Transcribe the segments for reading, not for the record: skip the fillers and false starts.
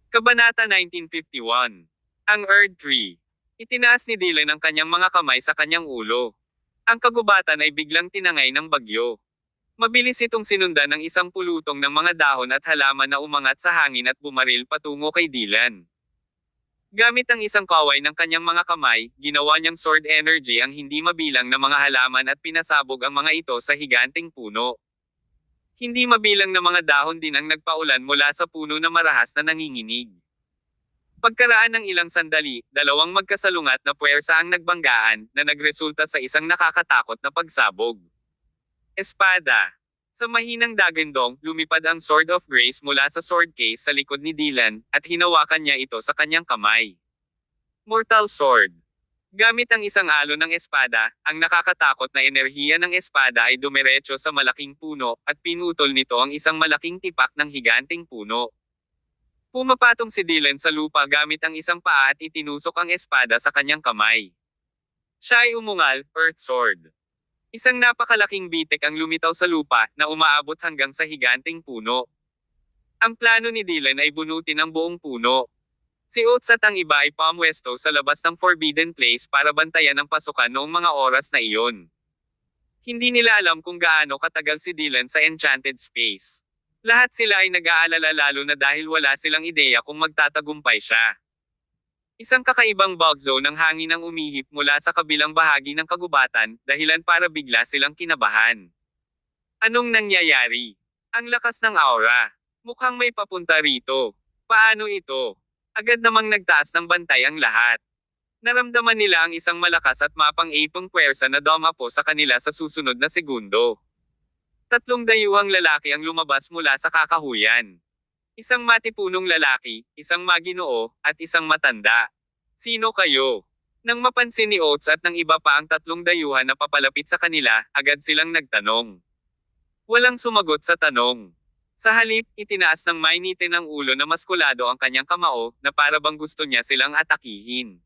Kabanata 1951. Ang Earth Tree. Itinaas ni Dylan ang kanyang mga kamay sa kanyang ulo. Ang kagubatan ay biglang tinangay ng bagyo. Mabilis itong sinundan ng isang pulutong ng mga dahon at halaman na umangat sa hangin at bumaril patungo kay Dylan. Gamit ang isang kaway ng kanyang mga kamay, ginawa niyang sword energy ang hindi mabilang na mga halaman at pinasabog ang mga ito sa higanting puno. Hindi mabilang na mga dahon din ang nagpaulan mula sa puno na marahas na nanginginig. Pagkaraan ng ilang sandali, dalawang magkasalungat na puwersa ang nagbanggaan, na nagresulta sa isang nakakatakot na pagsabog. Espada. Sa mahinang dagandong, lumipad ang Sword of Grace mula sa sword case sa likod ni Dylan, at hinawakan niya ito sa kanyang kamay. Mortal Sword. Gamit ang isang alon ng espada, ang nakakatakot na enerhiya ng espada ay dumiretso sa malaking puno, at pinutol nito ang isang malaking tipak ng higanting puno. Pumapatong si Dylan sa lupa gamit ang isang paa at itinusok ang espada sa kanyang kamay. Siya ay umungal, Earth Sword. Isang napakalaking bitek ang lumitaw sa lupa, na umaabot hanggang sa higanting puno. Ang plano ni Dylan ay bunutin ang buong puno. Si Oates at ang iba ay pumwesto sa labas ng Forbidden Place para bantayan ang pasukan noong mga oras na iyon. Hindi nila alam kung gaano katagal si Dylan sa Enchanted Space. Lahat sila ay nag-aalala lalo na dahil wala silang ideya kung magtatagumpay siya. Isang kakaibang bug zone ng hangin ang umihip mula sa kabilang bahagi ng kagubatan, dahilan para bigla silang kinabahan. Anong nangyayari? Ang lakas ng aura. Mukhang may papunta rito. Paano ito? Agad namang nagtaas ng bantay ang lahat. Naramdaman nila ang isang malakas at mapang-ipong puwersa na dumapo sa kanila sa susunod na segundo. Tatlong dayuhang lalaki ang lumabas mula sa kakahuyan. Isang matipunong lalaki, isang maginoo, at isang matanda. Sino kayo? Nang mapansin ni Oates at ng iba pa ang tatlong dayuhan na papalapit sa kanila, agad silang nagtanong. Walang sumagot sa tanong. Sa halip, itinaas ng mainitin ang ulo na maskulado ang kanyang kamao, na para bang gusto niya silang atakihin.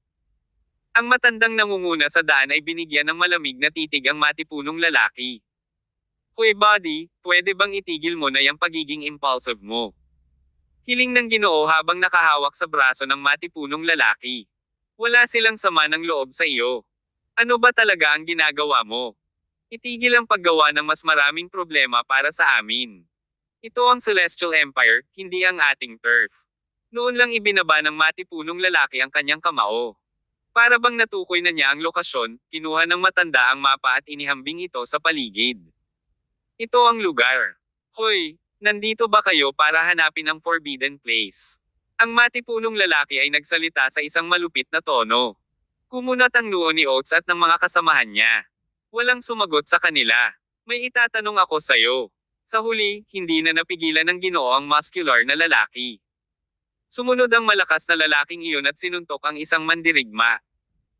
Ang matandang nangunguna sa daan ay binigyan ng malamig na titig ang matipunong lalaki. Hoy buddy, pwede bang itigil mo na yung pagiging impulsive mo? Hiling ng Ginoo habang nakahawak sa braso ng matipunong lalaki. Wala silang sama ng loob sa iyo. Ano ba talaga ang ginagawa mo? Itigil ang paggawa ng mas maraming problema para sa amin. Ito ang Celestial Empire, hindi ang ating turf. Noon lang ibinaba ng matipunong lalaki ang kanyang kamao. Para bang natukoy na niya ang lokasyon, kinuha ng matanda ang mapa at inihambing ito sa paligid. Ito ang lugar. Hoy, nandito ba kayo para hanapin ang Forbidden Place? Ang matipunong lalaki ay nagsalita sa isang malupit na tono. Kumunat ang noo ni Oates at ng mga kasamahan niya. Walang sumagot sa kanila. May itatanong ako sa'yo. Sa huli, hindi na napigilan ng Ginoo ang muscular na lalaki. Sumunod ang malakas na lalaking iyon at sinuntok ang isang mandirigma.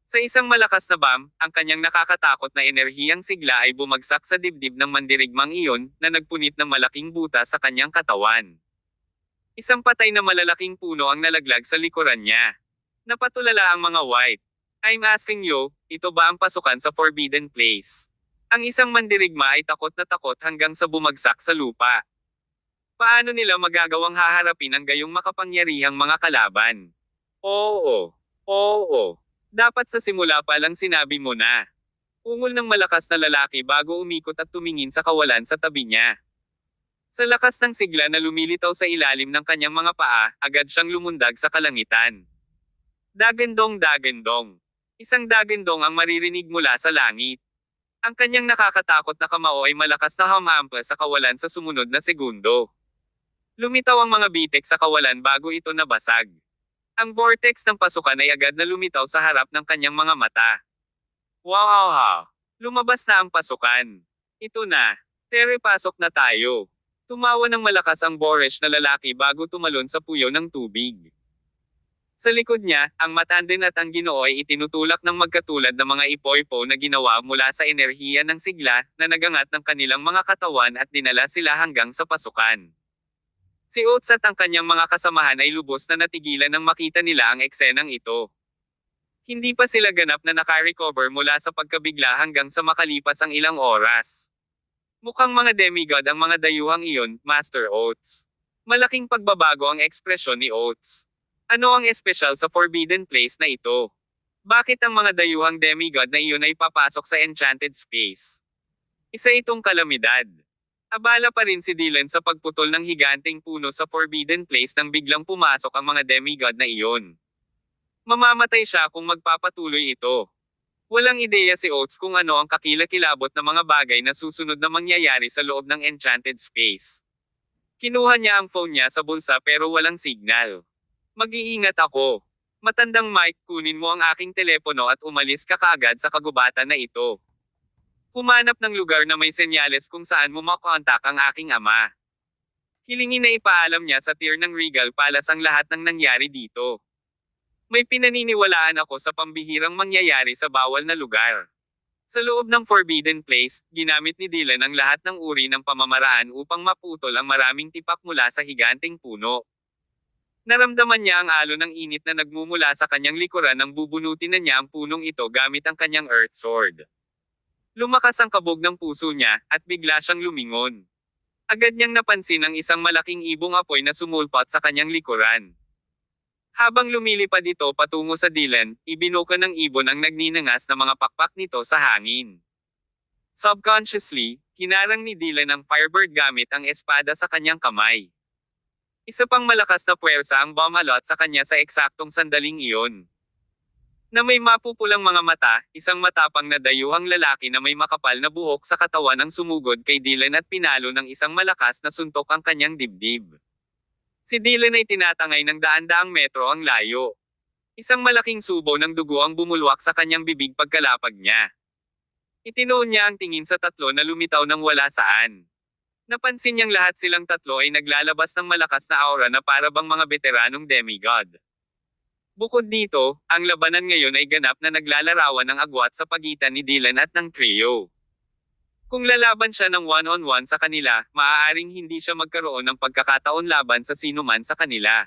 Sa isang malakas na bam, ang kanyang nakakatakot na enerhiyang sigla ay bumagsak sa dibdib ng mandirigmang iyon, na nagpunit ng malaking buta sa kanyang katawan. Isang patay na malalaking puno ang nalaglag sa likuran niya. Napatulala ang mga white. I'm asking you, ito ba ang pasukan sa Forbidden Place? Ang isang mandirigma ay takot na takot hanggang sa bumagsak sa lupa. Paano nila magagawang haharapin ang gayong makapangyarihang mga kalaban? Oo. Dapat sa simula pa lang sinabi mo na. Ungol ng malakas na lalaki bago umikot at tumingin sa kawalan sa tabi niya. Sa lakas ng sigla na lumilitaw sa ilalim ng kanyang mga paa, agad siyang lumundag sa kalangitan. Dagandong. Isang dagandong ang maririnig mula sa langit. Ang kanyang nakakatakot na kamao ay malakas na humampas sa kawalan sa sumunod na segundo. Lumitaw ang mga bitek sa kawalan bago ito nabasag. Ang vortex ng pasukan ay agad na lumitaw sa harap ng kanyang mga mata. Wow! Lumabas na ang pasukan. Ito na. Tere, pasok na tayo. Tumawa ng malakas ang boorish na lalaki bago tumalon sa puyo ng tubig. Sa likod niya, ang matandin at ang Ginoo ay itinutulak ng magkatulad na mga ipoy-po na ginawa mula sa enerhiya ng sigla, na nagangat ng kanilang mga katawan at dinala sila hanggang sa pasukan. Si Oates at ang kanyang mga kasamahan ay lubos na natigilan nang makita nila ang eksenang ito. Hindi pa sila ganap na nakarecover mula sa pagkabigla hanggang sa makalipas ang ilang oras. Mukhang mga demigod ang mga dayuhang iyon, Master Oates. Malaking pagbabago ang ekspresyon ni Oates. Ano ang espesyal sa forbidden place na ito? Bakit ang mga dayuhang demigod na iyon ay papasok sa enchanted space? Isa itong kalamidad. Abala pa rin si Dylan sa pagputol ng higanteng puno sa forbidden place nang biglang pumasok ang mga demigod na iyon. Mamamatay siya kung magpapatuloy ito. Walang ideya si Oates kung ano ang kakilakilabot na mga bagay na susunod na mangyayari sa loob ng enchanted space. Kinuha niya ang phone niya sa bulsa pero walang signal. Mag-iingat ako. Matandang Mike, kunin mo ang aking telepono at umalis ka kaagad sa kagubatan na ito. Humanap ng lugar na may senyales kung saan mo makontak ang aking ama. Hilingin na ipaalam niya sa tier ng Regal Palace ang lahat ng nangyari dito. May pinaniniwalaan ako sa pambihirang mangyayari sa bawal na lugar. Sa loob ng Forbidden Place, ginamit ni Dylan ang lahat ng uri ng pamamaraan upang maputol ang maraming tipak mula sa higanteng puno. Naramdaman niya ang alon ng init na nagmumula sa kanyang likuran nang bubunutin na niya ang punong ito gamit ang kanyang Earth Sword. Lumakas ang kabog ng puso niya, at bigla siyang lumingon. Agad niyang napansin ang isang malaking ibong apoy na sumulpot sa kanyang likuran. Habang lumilipad ito patungo sa Dylan, ibinuka ng ibon ang nagninangas na mga pakpak nito sa hangin. Subconsciously, hinarang ni Dylan ang Firebird gamit ang espada sa kanyang kamay. Isa pang malakas na puwersa ang bumalot sa kanya sa eksaktong sandaling iyon. Na may mapupulang mga mata, isang matapang na dayuhang lalaki na may makapal na buhok sa katawan ang sumugod kay Dylan at pinalo ng isang malakas na suntok ang kanyang dibdib. Si Dylan ay tinatangay ng daan-daang metro ang layo. Isang malaking subo ng dugo ang bumulwak sa kanyang bibig pagkalapag niya. Itinoon niya ang tingin sa tatlo na lumitaw ng wala saan. Napansin niyang lahat silang tatlo ay naglalabas ng malakas na aura na para bang mga veteranong demigod. Bukod dito, ang labanan ngayon ay ganap na naglalarawan ng agwat sa pagitan ni Dylan at ng trio. Kung lalaban siya ng one-on-one sa kanila, maaaring hindi siya magkaroon ng pagkakataon laban sa sinuman sa kanila.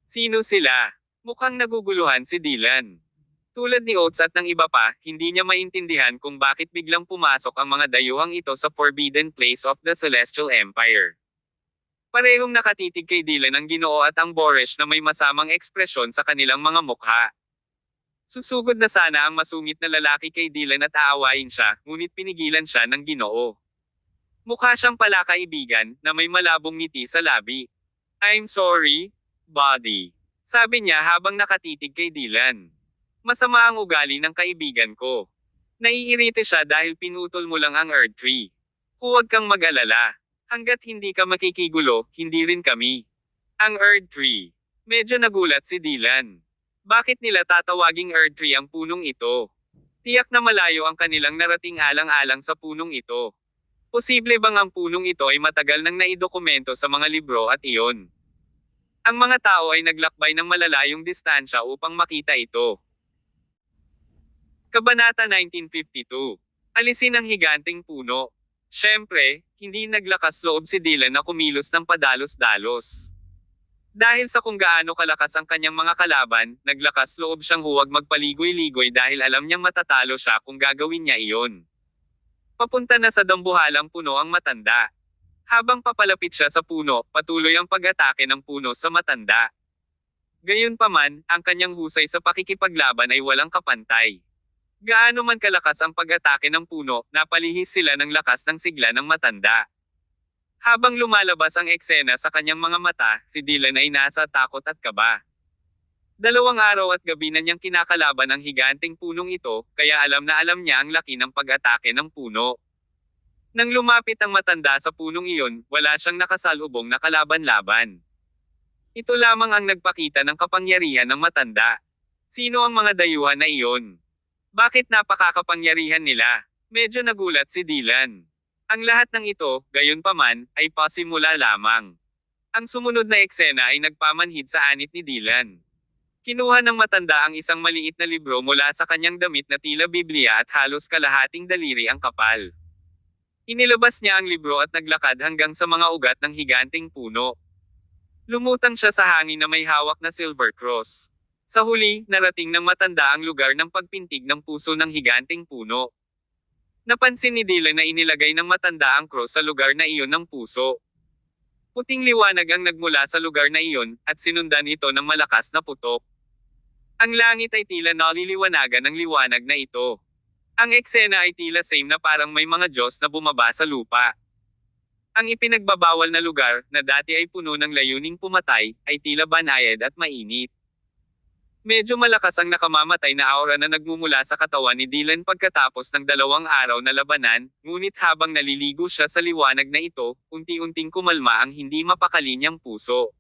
Sino sila? Mukhang naguguluhan si Dylan. Tulad ni Oates at ng iba pa, hindi niya maintindihan kung bakit biglang pumasok ang mga dayuhang ito sa Forbidden Place of the Celestial Empire. Parehong nakatitig kay Dylan ang Ginoo at ang Boresh na may masamang ekspresyon sa kanilang mga mukha. Susugod na sana ang masungit na lalaki kay Dylan at aawain siya, ngunit pinigilan siya ng Ginoo. Mukha siyang palakaibigan, na may malabong ngiti sa labi. "I'm sorry, buddy," sabi niya habang nakatitig kay Dylan. "Masama ang ugali ng kaibigan ko. Naiirite siya dahil pinutol mo lang ang Earth Tree. Huwag kang mag-alala. Hanggat hindi ka makikigulo, hindi rin kami." Ang Earth Tree. Medyo nagulat si Dylan. Bakit nila tatawaging Earth Tree ang punong ito? Tiyak na malayo ang kanilang narating alang-alang sa punong ito. Posible bang ang punong ito ay matagal nang naidokumento sa mga libro at iyon? Ang mga tao ay naglakbay ng malalayong distansya upang makita ito. Kabanata 1952. Alisin ang higanteng puno. Siyempre, hindi naglakas loob si Dylan na kumilos ng padalos-dalos. Dahil sa kung gaano kalakas ang kanyang mga kalaban, naglakas loob siyang huwag magpaligoy-ligoy dahil alam niyang matatalo siya kung gagawin niya iyon. Papunta na sa dambuhalang puno ang matanda. Habang papalapit siya sa puno, patuloy ang pag-atake ng puno sa matanda. Gayunpaman, ang kanyang husay sa pakikipaglaban ay walang kapantay. Gaano man kalakas ang pag-atake ng puno, napalihis sila ng lakas ng sigla ng matanda. Habang lumalabas ang eksena sa kanyang mga mata, si Dylan ay nasa takot at kaba. 2 araw at gabi na niyang kinakalaban ang higanteng punong ito, kaya alam na alam niya ang laki ng pag-atake ng puno. Nang lumapit ang matanda sa punong iyon, wala siyang nakasalubong na kalaban-laban. Ito lamang ang nagpakita ng kapangyarihan ng matanda. Sino ang mga dayuhan na iyon? Bakit napakakapangyarihan nila? Medyo nagulat si Dylan. Ang lahat ng ito, gayunpaman, ay pasimula lamang. Ang sumunod na eksena ay nagpamanhid sa anit ni Dylan. Kinuha ng matanda ang isang maliit na libro mula sa kanyang damit na tila Biblia at halos kalahating daliri ang kapal. Inilabas niya ang libro at naglakad hanggang sa mga ugat ng higanteng puno. Lumutang siya sa hangin na may hawak na silver cross. Sa huli, narating ng matanda ang lugar ng pagpintig ng puso ng higanteng puno. Napansin ni Dylan na inilagay ng matanda ang cross sa lugar na iyon ng puso. Puting liwanag ang nagmula sa lugar na iyon, at sinundan ito ng malakas na putok. Ang langit ay tila naliliwanagan ng liwanag na ito. Ang eksena ay tila same na parang may mga Diyos na bumaba sa lupa. Ang ipinagbabawal na lugar, na dati ay puno ng layuning pumatay, ay tila banayad at mainit. Medyo malakas ang nakamamatay na aura na nagmumula sa katawan ni Dylan pagkatapos ng 2 araw na labanan, ngunit habang naliligo siya sa liwanag na ito, unti-unting kumalma ang hindi mapakalinyang puso.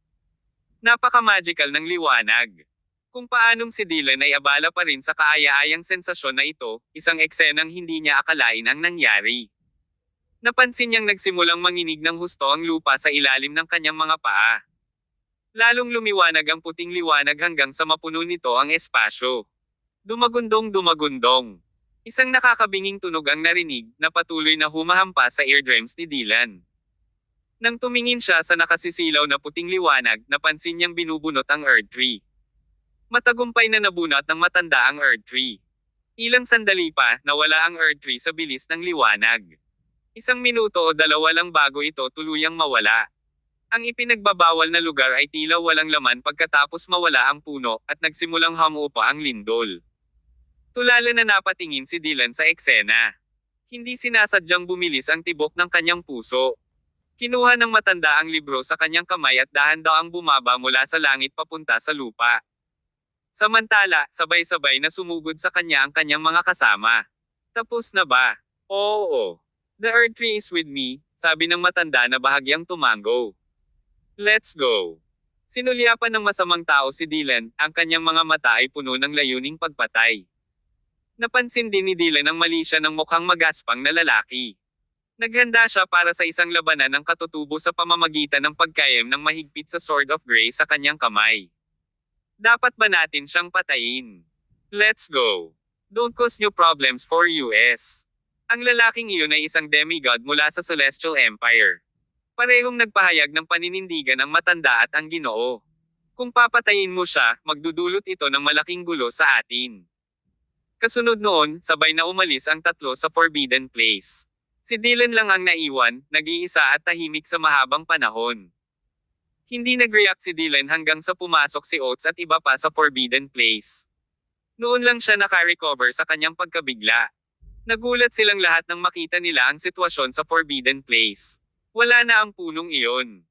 Napaka-magical ng liwanag. Kung paanong si Dylan ay abala pa rin sa kaaya-ayang sensasyon na ito, isang eksenang hindi niya akalain ang nangyari. Napansin niyang nagsimulang manginig ng husto ang lupa sa ilalim ng kanyang mga paa. Lalong lumiwanag ang puting liwanag hanggang sa mapuno nito ang espasyo. Dumagundong. Isang nakakabinging tunog ang narinig, na patuloy na humahampas sa eardrums ni Dylan. Nang tumingin siya sa nakasisilaw na puting liwanag, napansin niyang binubunot ang Earth Tree. Matagumpay na nabunot ng matanda ang Earth Tree. Ilang sandali pa, nawala ang Earth Tree sa bilis ng liwanag. 1 minuto o 2 lang bago ito tuluyang mawala. Ang ipinagbabawal na lugar ay tila walang laman pagkatapos mawala ang puno, at nagsimulang humupa ang lindol. Tulala na napatingin si Dylan sa eksena. Hindi sinasadyang bumilis ang tibok ng kanyang puso. Kinuha ng matanda ang libro sa kanyang kamay at dahan-daang bumaba mula sa langit papunta sa lupa. Samantala, sabay-sabay na sumugod sa kanya ang kanyang mga kasama. Tapos na ba? Oo. The Earth Tree is with me, sabi ng matanda na bahagyang tumango. Let's go. Sinulyapan ng masamang tao si Dylan, ang kanyang mga mata ay puno ng layuning pagpatay. Napansin din ni Dylan ang mali siya ng mukhang magaspang na lalaki. Naghanda siya para sa isang labanan ng katutubo sa pamamagitan ng pagkayam ng mahigpit sa Sword of Grace sa kanyang kamay. Dapat ba natin siyang patayin? Let's go. Don't cause new problems for US. Ang lalaking iyon ay isang demigod mula sa Celestial Empire. Parehong nagpahayag ng paninindigan ang matanda at ang Ginoo. Kung papatayin mo siya, magdudulot ito ng malaking gulo sa atin. Kasunod noon, sabay na umalis ang tatlo sa Forbidden Place. Si Dylan lang ang naiwan, nag-iisa at tahimik sa mahabang panahon. Hindi nag-react si Dylan hanggang sa pumasok si Oates at iba pa sa Forbidden Place. Noon lang siya naka-recover sa kanyang pagkabigla. Nagulat silang lahat nang makita nila ang sitwasyon sa Forbidden Place. Wala na ang punong iyon.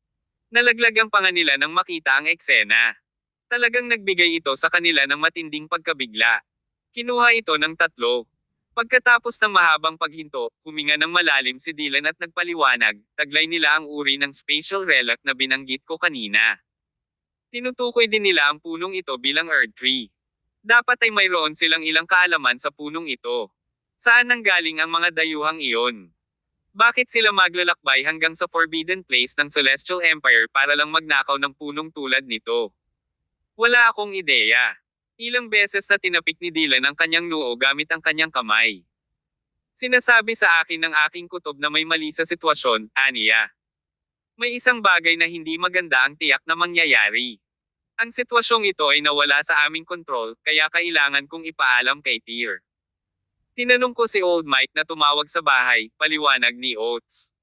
Nalaglag ang panga nila nang makita ang eksena. Talagang nagbigay ito sa kanila ng matinding pagkabigla. Kinuha ito ng tatlo. Pagkatapos ng mahabang paghinto, huminga ng malalim si Dylan at nagpaliwanag, taglay nila ang uri ng spatial relic na binanggit ko kanina. Tinutukoy din nila ang punong ito bilang Earth Tree. Dapat ay mayroon silang ilang kaalaman sa punong ito. Saan nanggaling ang mga dayuhang iyon? Bakit sila maglalakbay hanggang sa Forbidden Place ng Celestial Empire para lang magnakaw ng punong tulad nito? Wala akong ideya. Ilang beses na tinapik ni Dylan ang kanyang noo gamit ang kanyang kamay. Sinasabi sa akin ng aking kutob na may mali sa sitwasyon, aniya. May isang bagay na hindi maganda ang tiyak na mangyayari. Ang sitwasyong ito ay nawala sa aming kontrol, kaya kailangan kong ipaalam kay Tyr. Tinanong ko si Old Mike na tumawag sa bahay, paliwanag ni Oates.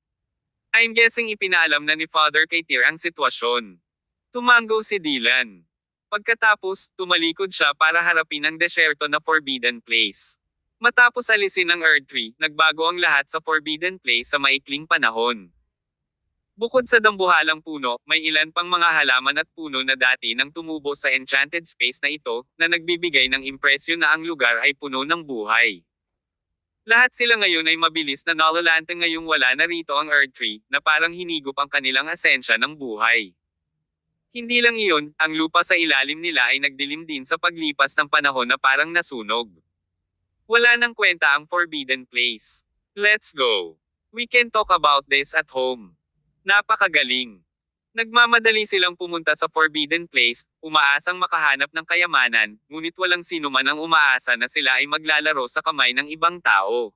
I'm guessing ipinaalam na ni Father kay Tyr ang sitwasyon. Tumango si Dylan. Pagkatapos, tumalikod siya para harapin ang desyerto na Forbidden Place. Matapos alisin ang Earth Tree, nagbago ang lahat sa Forbidden Place sa maikling panahon. Bukod sa dambuhalang puno, may ilan pang mga halaman at puno na dati nang tumubo sa enchanted space na ito, na nagbibigay ng impresyon na ang lugar ay puno ng buhay. Lahat sila ngayon ay mabilis na nalalante ngayong wala na rito ang Earth Tree, na parang hinigop ang kanilang asensya ng buhay. Hindi lang iyon, ang lupa sa ilalim nila ay nagdilim din sa paglipas ng panahon na parang nasunog. Wala nang kwenta ang Forbidden Place. Let's go. We can talk about this at home. Napakagaling. Nagmamadali silang pumunta sa Forbidden Place, umaasang makahanap ng kayamanan, ngunit walang sino man ang umaasa na sila ay maglalaro sa kamay ng ibang tao.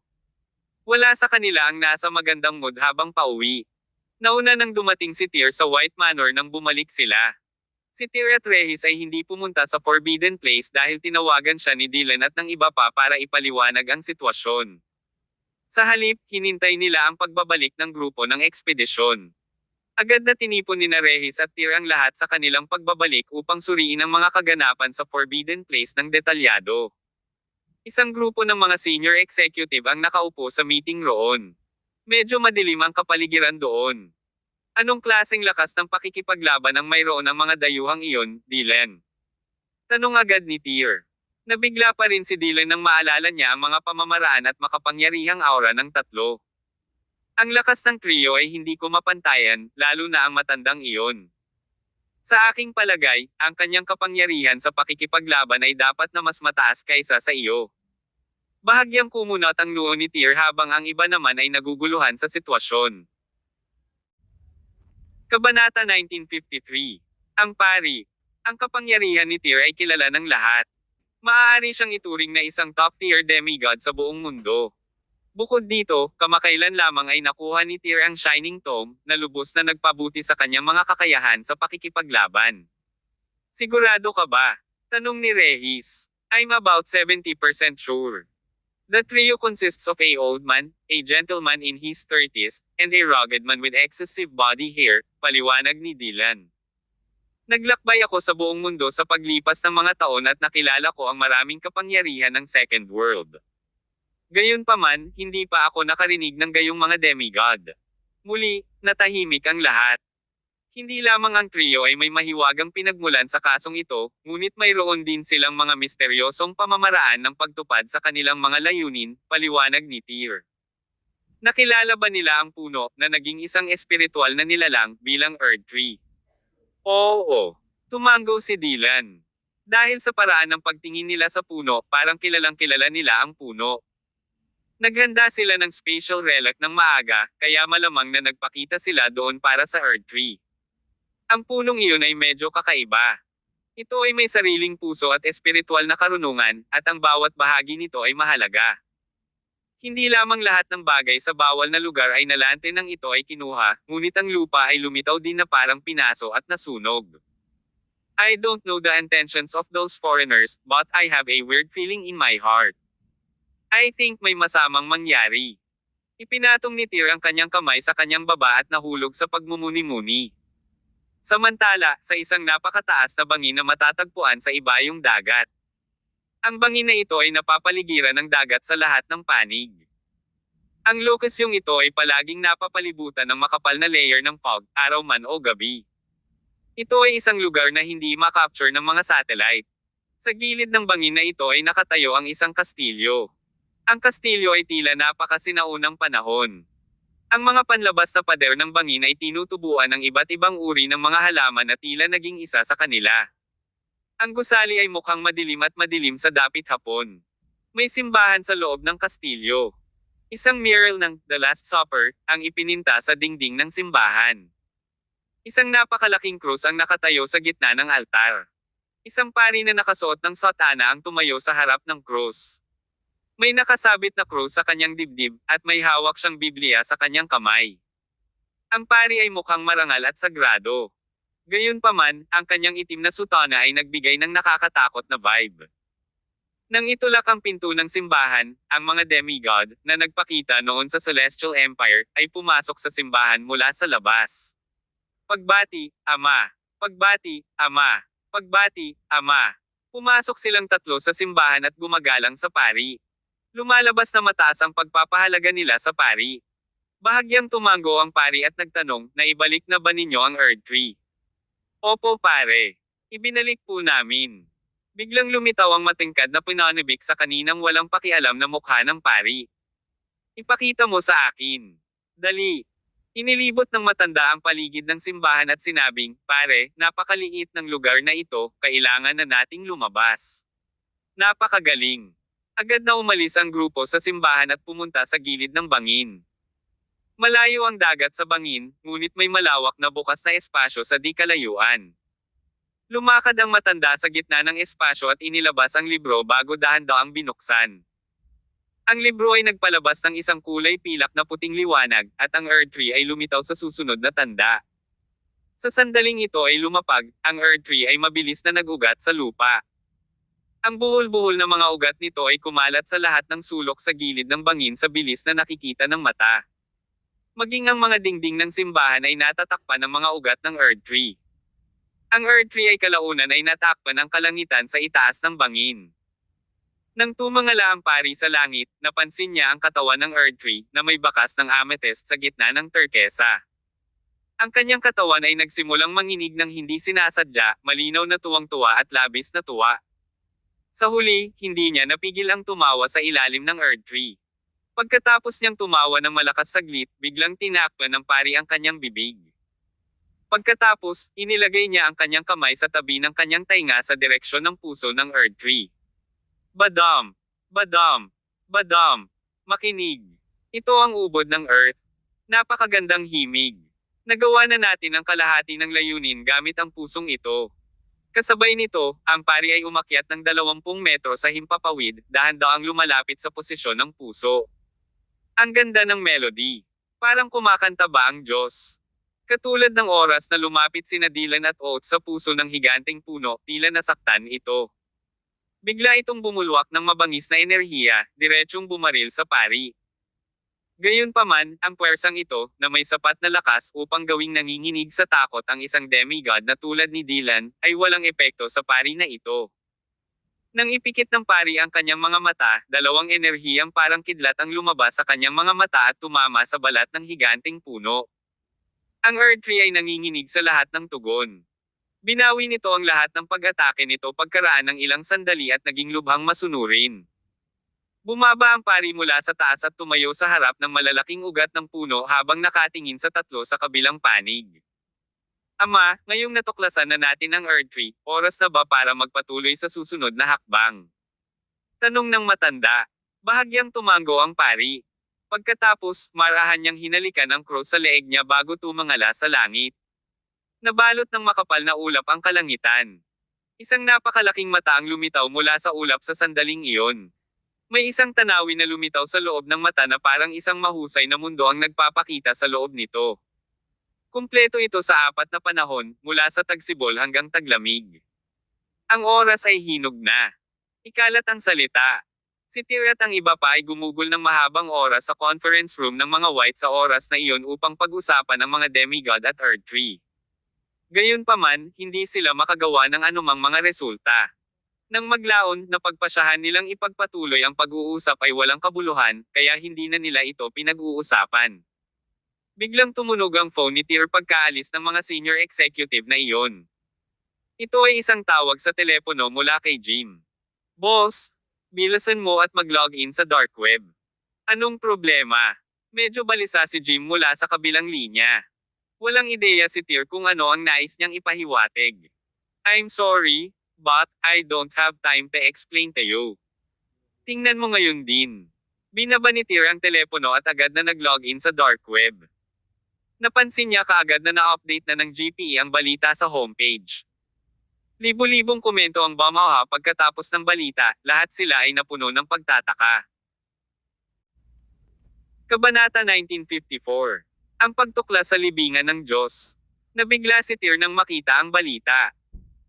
Wala sa kanila ang nasa magandang mood habang pauwi. Nauna nang dumating si Tyr sa White Manor nang bumalik sila. Si Tyr at Rehis ay hindi pumunta sa Forbidden Place dahil tinawagan siya ni Dylan at ng iba pa para ipaliwanag ang sitwasyon. Sa halip, hinintay nila ang pagbabalik ng grupo ng ekspedisyon. Agad na tinipon ni Rehis at Tyr ang lahat sa kanilang pagbabalik upang suriin ang mga kaganapan sa Forbidden Place ng detalyado. Isang grupo ng mga senior executive ang nakaupo sa meeting roon. Medyo madilim ang kapaligiran doon. Anong klaseng lakas ng pakikipaglaban ang mayroon ng mga dayuhang iyon, Dylan? Tanong agad ni Tyr. Nabigla pa rin si Dylan nang maalala niya ang mga pamamaraan at makapangyarihang aura ng tatlo. Ang lakas ng trio ay hindi ko mapantayan, lalo na ang matandang iyon. Sa aking palagay, ang kanyang kapangyarihan sa pakikipaglaban ay dapat na mas mataas kaysa sa iyo. Bahagyang kumunot ang noo ni Tyr habang ang iba naman ay naguguluhan sa sitwasyon. Kabanata 1953. Ang pari. Ang kapangyarihan ni Tyr ay kilala ng lahat. Maaari siyang ituring na isang top-tier demigod sa buong mundo. Bukod dito, kamakailan lamang ay nakuha ni Tyr ang Shining Tome, na lubos na nagpabuti sa kanyang mga kakayahan sa pakikipaglaban. Sigurado ka ba? Tanong ni Rehis. I'm about 70% sure. The trio consists of a old man, a gentleman in his 30s, and a rugged man with excessive body hair, paliwanag ni Dylan. Naglakbay ako sa buong mundo sa paglipas ng mga taon at nakilala ko ang maraming kapangyarihan ng Second World. Gayunpaman, hindi pa ako nakarinig ng gayong mga demigod. Muli, natahimik ang lahat. Hindi lamang ang trio ay may mahiwagang pinagmulan sa kasong ito, ngunit mayroon din silang mga misteryosong pamamaraan ng pagtupad sa kanilang mga layunin, paliwanag ni Tyr. Nakilala ba nila ang puno na naging isang espiritual na nilalang bilang Earth Tree? Oo. Tumango si Dylan. Dahil sa paraan ng pagtingin nila sa puno, parang kilalang kilala nila ang puno. Naghanda sila ng spatial relic ng maaga, kaya malamang na nagpakita sila doon para sa Earth Tree. Ang punong iyon ay medyo kakaiba. Ito ay may sariling puso at espiritual na karunungan, at ang bawat bahagi nito ay mahalaga. Hindi lamang lahat ng bagay sa bawal na lugar ay nalante nang ito ay kinuha, ngunit ang lupa ay lumitaw din na parang pinaso at nasunog. I don't know the intentions of those foreigners, but I have a weird feeling in my heart. I think may masamang mangyari. Ipinatong ni Tyr ang kanyang kamay sa kanyang baba at nahulog sa pagmumuni-muni. Samantala, sa isang napakataas na bangin na matatagpuan sa ibayong dagat. Ang bangin na ito ay napapaligiran ng dagat sa lahat ng panig. Ang lokasyong ito ay palaging napapalibutan ng makapal na layer ng fog, araw man o gabi. Ito ay isang lugar na hindi makapture ng mga satellite. Sa gilid ng bangin na ito ay nakatayo ang isang kastilyo. Ang kastilyo ay tila napakasinaunang panahon. Ang mga panlabas na pader ng bangin ay tinutubuan ng iba't ibang uri ng mga halaman na tila naging isa sa kanila. Ang gusali ay mukhang madilim at madilim sa dapit hapon. May simbahan sa loob ng kastilyo. Isang mural ng The Last Supper ang ipininta sa dingding ng simbahan. Isang napakalaking krus ang nakatayo sa gitna ng altar. Isang pari na nakasuot ng sotana ang tumayo sa harap ng krus. May nakasabit na krus sa kanyang dibdib, at may hawak siyang Biblia sa kanyang kamay. Ang pari ay mukhang marangal at sagrado. Gayunpaman, ang kanyang itim na sutana ay nagbigay ng nakakatakot na vibe. Nang itulak ang pinto ng simbahan, ang mga demigod, na nagpakita noon sa Celestial Empire, ay pumasok sa simbahan mula sa labas. Pagbati, Ama. Pagbati, Ama. Pagbati, Ama. Pumasok silang tatlo sa simbahan at gumagalang sa pari. Lumalabas na mataas ang pagpapahalaga nila sa pari. Bahagyang tumango ang pari at nagtanong, naibalik na ba ninyo ang Earth Tree? Opo pare. Ibinalik po namin. Biglang lumitaw ang matingkad na pinanibik sa kaninang walang pakialam na mukha ng pari. Ipakita mo sa akin. Dali. Inilibot ng matanda ang paligid ng simbahan at sinabing, pare, napakaliit ng lugar na ito, kailangan na nating lumabas. Napakagaling. Agad na umalis ang grupo sa simbahan at pumunta sa gilid ng bangin. Malayo ang dagat sa bangin, ngunit may malawak na bukas na espasyo sa di kalayuan. Lumakad ang matanda sa gitna ng espasyo at inilabas ang libro bago dahan-daang binuksan. Ang libro ay nagpalabas ng isang kulay pilak na puting liwanag, at ang Earth Tree ay lumitaw sa susunod na tanda. Sa sandaling ito ay lumapag, ang Earth Tree ay mabilis na nag-ugat sa lupa. Ang buhol-buhol na mga ugat nito ay kumalat sa lahat ng sulok sa gilid ng bangin sa bilis na nakikita ng mata. Maging ang mga dingding ng simbahan ay natatakpan ng mga ugat ng Earth Tree. Ang Earth Tree ay kalaunan ay natakpan ang kalangitan sa itaas ng bangin. Nang tumangala ang pari sa langit, napansin niya ang katawan ng Earth Tree na may bakas ng amethyst sa gitna ng turkesa. Ang kanyang katawan ay nagsimulang manginig ng hindi sinasadya, malinaw na tuwang-tuwa at labis na tuwa. Sa huli, hindi niya napigil ang tumawa sa ilalim ng Earth Tree. Pagkatapos niyang tumawa ng malakas saglit, biglang tinakpan ng pari ang kanyang bibig. Pagkatapos, inilagay niya ang kanyang kamay sa tabi ng kanyang tainga sa direksyon ng puso ng Earth Tree. Badam! Badam! Badam! Makinig! Ito ang ubod ng Earth. Napakagandang himig. Nagawa na natin ang kalahati ng layunin gamit ang pusong ito. Kasabay nito, ang pari ay umakyat ng 20 metro sa himpapawid, dahan-daang lumalapit sa posisyon ng puso. Ang ganda ng melody. Parang kumakanta ba ang Diyos? Katulad ng oras na lumapit sina Dylan at Oates sa puso ng higanteng puno, tila nasaktan ito. Bigla itong bumulwak ng mabangis na enerhiya, diretsyong bumaril sa pari. Gayunpaman, ang puwersang ito, na may sapat na lakas upang gawing nanginginig sa takot ang isang demigod na tulad ni Dylan, ay walang epekto sa pari na ito. Nang ipikit ng pari ang kanyang mga mata, dalawang enerhiyang parang kidlat ang lumabas sa kanyang mga mata at tumama sa balat ng higanteng puno. Ang Earth Tree ay nanginginig sa lahat ng tugon. Binawi nito ang lahat ng pag-atake nito pagkaraan ng ilang sandali at naging lubhang masunurin. Bumaba ang pari mula sa taas at tumayo sa harap ng malalaking ugat ng puno habang nakatingin sa tatlo sa kabilang panig. Ama, ngayong natuklasan na natin ang Earth Tree, oras na ba para magpatuloy sa susunod na hakbang? Tanong ng matanda. Bahagyang tumango ang pari. Pagkatapos, marahan niyang hinalikan ang cross sa leeg niya bago tumangala sa langit. Nabalot ng makapal na ulap ang kalangitan. Isang napakalaking mata ang lumitaw mula sa ulap sa sandaling iyon. May isang tanawin na lumitaw sa loob ng mata na parang isang mahusay na mundo ang nagpapakita sa loob nito. Kumpleto ito sa 4 na panahon, mula sa tagsibol hanggang taglamig. Ang oras ay hinog na. Ikalat ang salita. Si Tyr at ang iba pa ay gumugol ng mahabang oras sa conference room ng mga White sa oras na iyon upang pag-usapan ang mga demigod at Earth Tree. Gayunpaman, hindi sila makagawa ng anumang mga resulta. Nang maglaon, napagpasyahan nilang ipagpatuloy ang pag-uusap ay walang kabuluhan, kaya hindi na nila ito pinag-uusapan. Biglang tumunog ang phone ni Tyr pagkaalis ng mga senior executive na iyon. Ito ay isang tawag sa telepono mula kay Jim. Boss, bilisan mo at mag-login sa dark web. Anong problema? Medyo balisa si Jim mula sa kabilang linya. Walang ideya si Tyr kung ano ang nais niyang ipahiwatig. I'm sorry, but I don't have time to explain to you. Tingnan mo ngayon din. Binaba ni Tyr ang telepono at agad na nag-login sa dark web. Napansin niya kaagad na na-update na ng GPE ang balita sa homepage. Libo-libong komento ang bumaha pagkatapos ng balita, lahat sila ay napuno ng pagtataka. Kabanata 1954. Ang pagtuklas sa libingan ng Diyos. Nabigla si Tyr nang makita ang balita.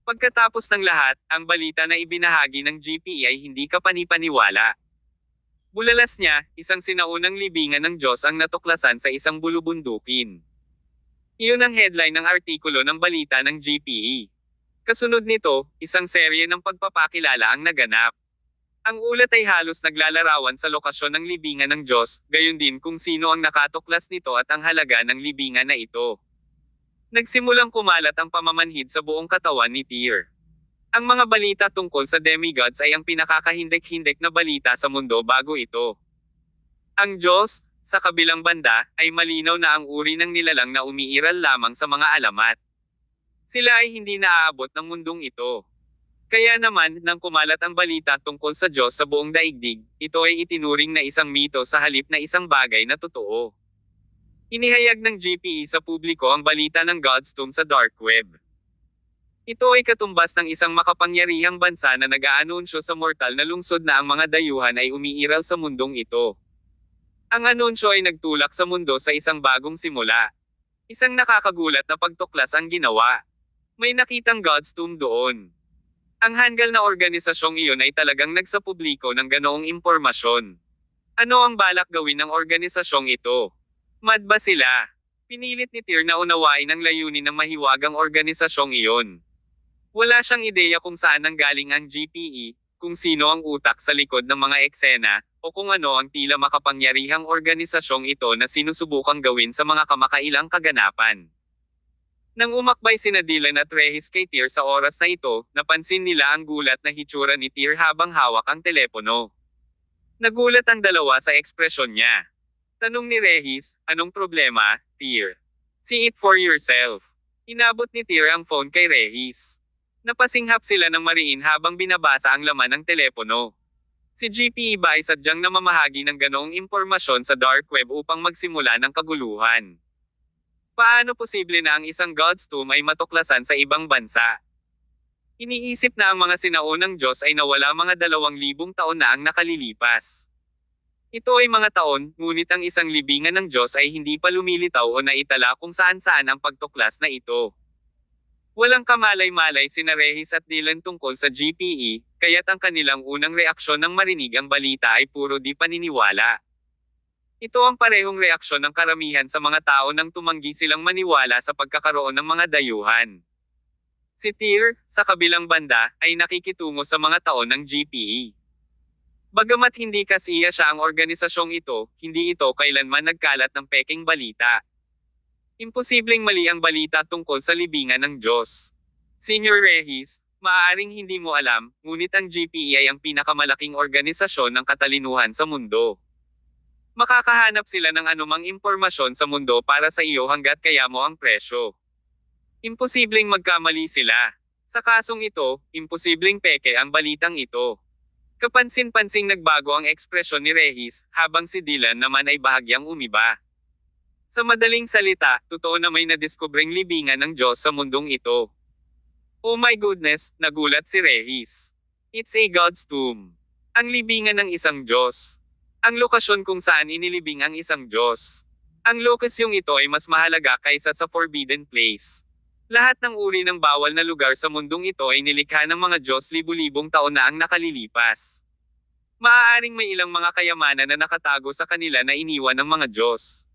Pagkatapos ng lahat, ang balita na ibinahagi ng GPE ay hindi kapanipaniwala. Bulalas niya, isang sinaunang libingan ng Diyos ang natuklasan sa isang bulubundukin. Iyon ang headline ng artikulo ng balita ng GPE. Kasunod nito, isang serye ng pagpapakilala ang naganap. Ang ulat ay halos naglalarawan sa lokasyon ng libingan ng Diyos, gayon din kung sino ang nakatuklas nito at ang halaga ng libingan na ito. Nagsimulang kumalat ang pamamanhid sa buong katawan ni Tyr. Ang mga balita tungkol sa demigods ay ang pinakakahindek-hindek na balita sa mundo bago ito. Ang Diyos, sa kabilang banda, ay malinaw na ang uri ng nilalang na umiiral lamang sa mga alamat. Sila ay hindi naaabot ng mundong ito. Kaya naman, nang kumalat ang balita tungkol sa Diyos sa buong daigdig, ito ay itinuring na isang mito sa halip na isang bagay na totoo. Inihayag ng GPE sa publiko ang balita ng God's Tomb sa dark web. Ito ay katumbas ng isang makapangyarihang bansa na nag-aanunsyo sa mortal na lungsod na ang mga dayuhan ay umiiral sa mundong ito. Ang anunsyo ay nagtulak sa mundo sa isang bagong simula. Isang nakakagulat na pagtuklas ang ginawa. May nakitang God's Tomb doon. Ang hanggal na organisasyong iyon ay talagang nagsapubliko ng ganoong impormasyon. Ano ang balak gawin ng organisasyong ito? Mad ba sila? Pinilit ni Tyr na unawain ang layunin ng mahiwagang organisasyong iyon. Wala siyang ideya kung saan nanggaling ang GPE, kung sino ang utak sa likod ng mga eksena, o kung ano ang tila makapangyarihang organisasyong ito na sinusubukang gawin sa mga kamakailang kaganapan. Nang umakbay sina Dylan at Rehis kay Tyr sa oras na ito, napansin nila ang gulat na hitsura ni Tyr habang hawak ang telepono. Nagulat ang dalawa sa ekspresyon niya. Tanong ni Rehis, anong problema, Tyr? See it for yourself. Inabot ni Tyr ang phone kay Rehis. Napasinghap sila ng mariin habang binabasa ang laman ng telepono. Si GPE ba ay sadyang namamahagi ng ganoong impormasyon sa dark web upang magsimula ng kaguluhan? Paano posible na ang isang God's Tomb ay matuklasan sa ibang bansa? Iniisip na ang mga sinaunang Diyos ay nawala mga 2,000 taon na ang nakalilipas. Ito ay mga taon, ngunit ang isang libingan ng Diyos ay hindi pa lumilitaw o naitala kung saan-saan ang pagtuklas na ito. Walang kamalay-malay sina Rehis at Dylan tungkol sa GPE, kaya't ang kanilang unang reaksyon nang marinig ang balita ay puro di paniniwala. Ito ang parehong reaksyon ng karamihan sa mga tao nang tumanggi silang maniwala sa pagkakaroon ng mga dayuhan. Si Tyr, sa kabilang banda, ay nakikitungo sa mga taon ng GPE. Bagamat hindi kasiya siya ang organisasyong ito, hindi ito kailanman nagkalat ng peking balita. Imposibleng mali ang balita tungkol sa libingan ng Diyos. Senior Rehis, maaaring hindi mo alam, ngunit ang GPE ay ang pinakamalaking organisasyon ng katalinuhan sa mundo. Makakahanap sila ng anumang impormasyon sa mundo para sa iyo hanggat kaya mo ang presyo. Imposibleng magkamali sila. Sa kasong ito, imposibleng peke ang balitang ito. Kapansin-pansing nagbago ang ekspresyon ni Rehis, habang si Dylan naman ay bahagyang umiba. Sa madaling salita, totoo na may nadiskubring libingan ng Diyos sa mundong ito. Oh my goodness, nagulat si Rehis. It's a God's tomb. Ang libingan ng isang Diyos. Ang lokasyon kung saan inilibing ang isang Diyos. Ang lokasyong ito ay mas mahalaga kaysa sa forbidden place. Lahat ng uri ng bawal na lugar sa mundong ito ay nilikha ng mga Diyos libu-libong taon na ang nakalilipas. Maaaring may ilang mga kayamanan na nakatago sa kanila na iniwan ng mga Diyos.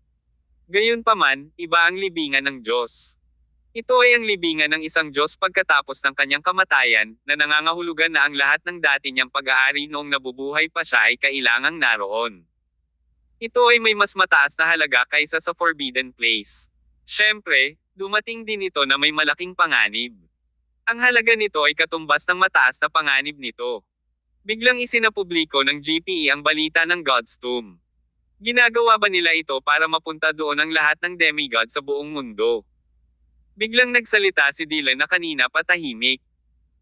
Gayunpaman, iba ang libingan ng Diyos. Ito ay ang libingan ng isang Diyos pagkatapos ng kanyang kamatayan, na nangangahulugan na ang lahat ng dati niyang pag-aari noong nabubuhay pa siya ay kailangang naroon. Ito ay may mas mataas na halaga kaysa sa forbidden place. Siyempre, dumating din ito na may malaking panganib. Ang halaga nito ay katumbas ng mataas na panganib nito. Biglang isinapubliko ng GPE ang balita ng God's Tomb. Ginagawa ba nila ito para mapunta doon ang lahat ng demigod sa buong mundo? Biglang nagsalita si Dylan na kanina patahimik.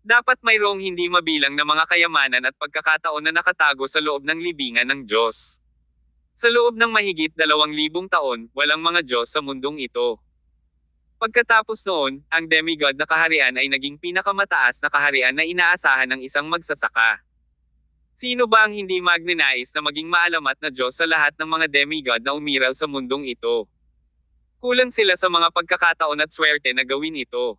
Dapat mayroong hindi mabilang na mga kayamanan at pagkakataon na nakatago sa loob ng libingan ng Diyos. Sa loob ng mahigit 2,000 taon, walang mga Diyos sa mundong ito. Pagkatapos noon, ang demigod na kaharian ay naging pinakamataas na kaharian na inaasahan ng isang magsasaka. Sino ba ang hindi magnanais na maging maalamat na Diyos sa lahat ng mga demigod na umiral sa mundong ito? Kulang sila sa mga pagkakataon at swerte na gawin ito.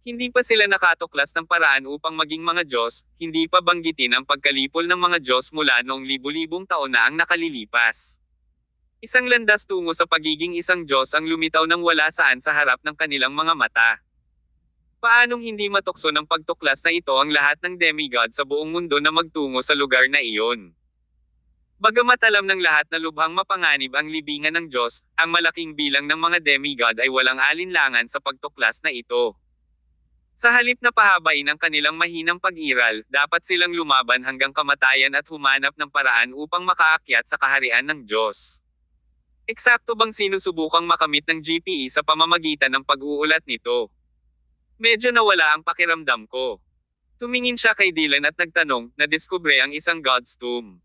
Hindi pa sila nakatuklas ng paraan upang maging mga Diyos, hindi pa banggitin ang pagkalipol ng mga Diyos mula noong libu-libong taon na ang nakalilipas. Isang landas tungo sa pagiging isang Diyos ang lumitaw ng wala saan sa harap ng kanilang mga mata. Paanong hindi matukso ng pagtuklas na ito ang lahat ng demigod sa buong mundo na magtungo sa lugar na iyon? Bagamat alam ng lahat na lubhang mapanganib ang libingan ng Diyos, ang malaking bilang ng mga demigod ay walang alinlangan sa pagtuklas na ito. Sa halip na pahabain ang kanilang mahinang pag-iral, dapat silang lumaban hanggang kamatayan at humanap ng paraan upang makaakyat sa kaharian ng Diyos. Eksakto bang sinusubukang makamit ng GPE sa pamamagitan ng pag-uulat nito? Medyo nawala ang pakiramdam ko. Tumingin siya kay Dylan at nagtanong, nadiskubre ang isang God's Tomb.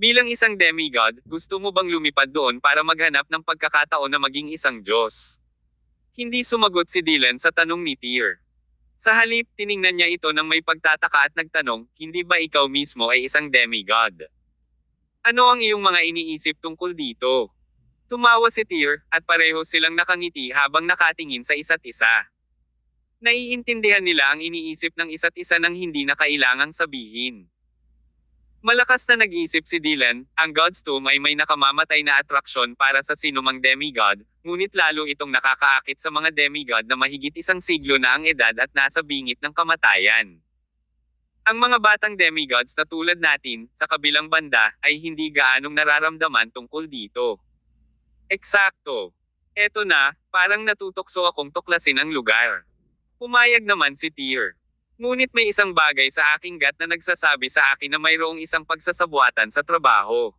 Bilang isang demigod, gusto mo bang lumipad doon para maghanap ng pagkakataon na maging isang Diyos? Hindi sumagot si Dylan sa tanong ni Tyr. Sa halip, tiningnan niya ito ng may pagtataka at nagtanong, hindi ba ikaw mismo ay isang demigod? Ano ang iyong mga iniisip tungkol dito? Tumawa si Tyr, at pareho silang nakangiti habang nakatingin sa isa't isa. Naiintindihan nila ang iniisip ng isa't isa nang hindi na kailangang sabihin. Malakas na nag-isip si Dylan, ang God's Tomb ay may nakamamatay na atraksyon para sa sinumang demigod, ngunit lalo itong nakakaakit sa mga demigod na mahigit 1 siglo na ang edad at nasa bingit ng kamatayan. Ang mga batang demigods na tulad natin, sa kabilang banda, ay hindi gaanong nararamdaman tungkol dito. Eksakto. Eto na, parang natutokso akong tuklasin ang lugar. Pumayag naman si Tyr. Ngunit may isang bagay sa aking gut na nagsasabi sa akin na mayroong isang pagsasabuatan sa trabaho.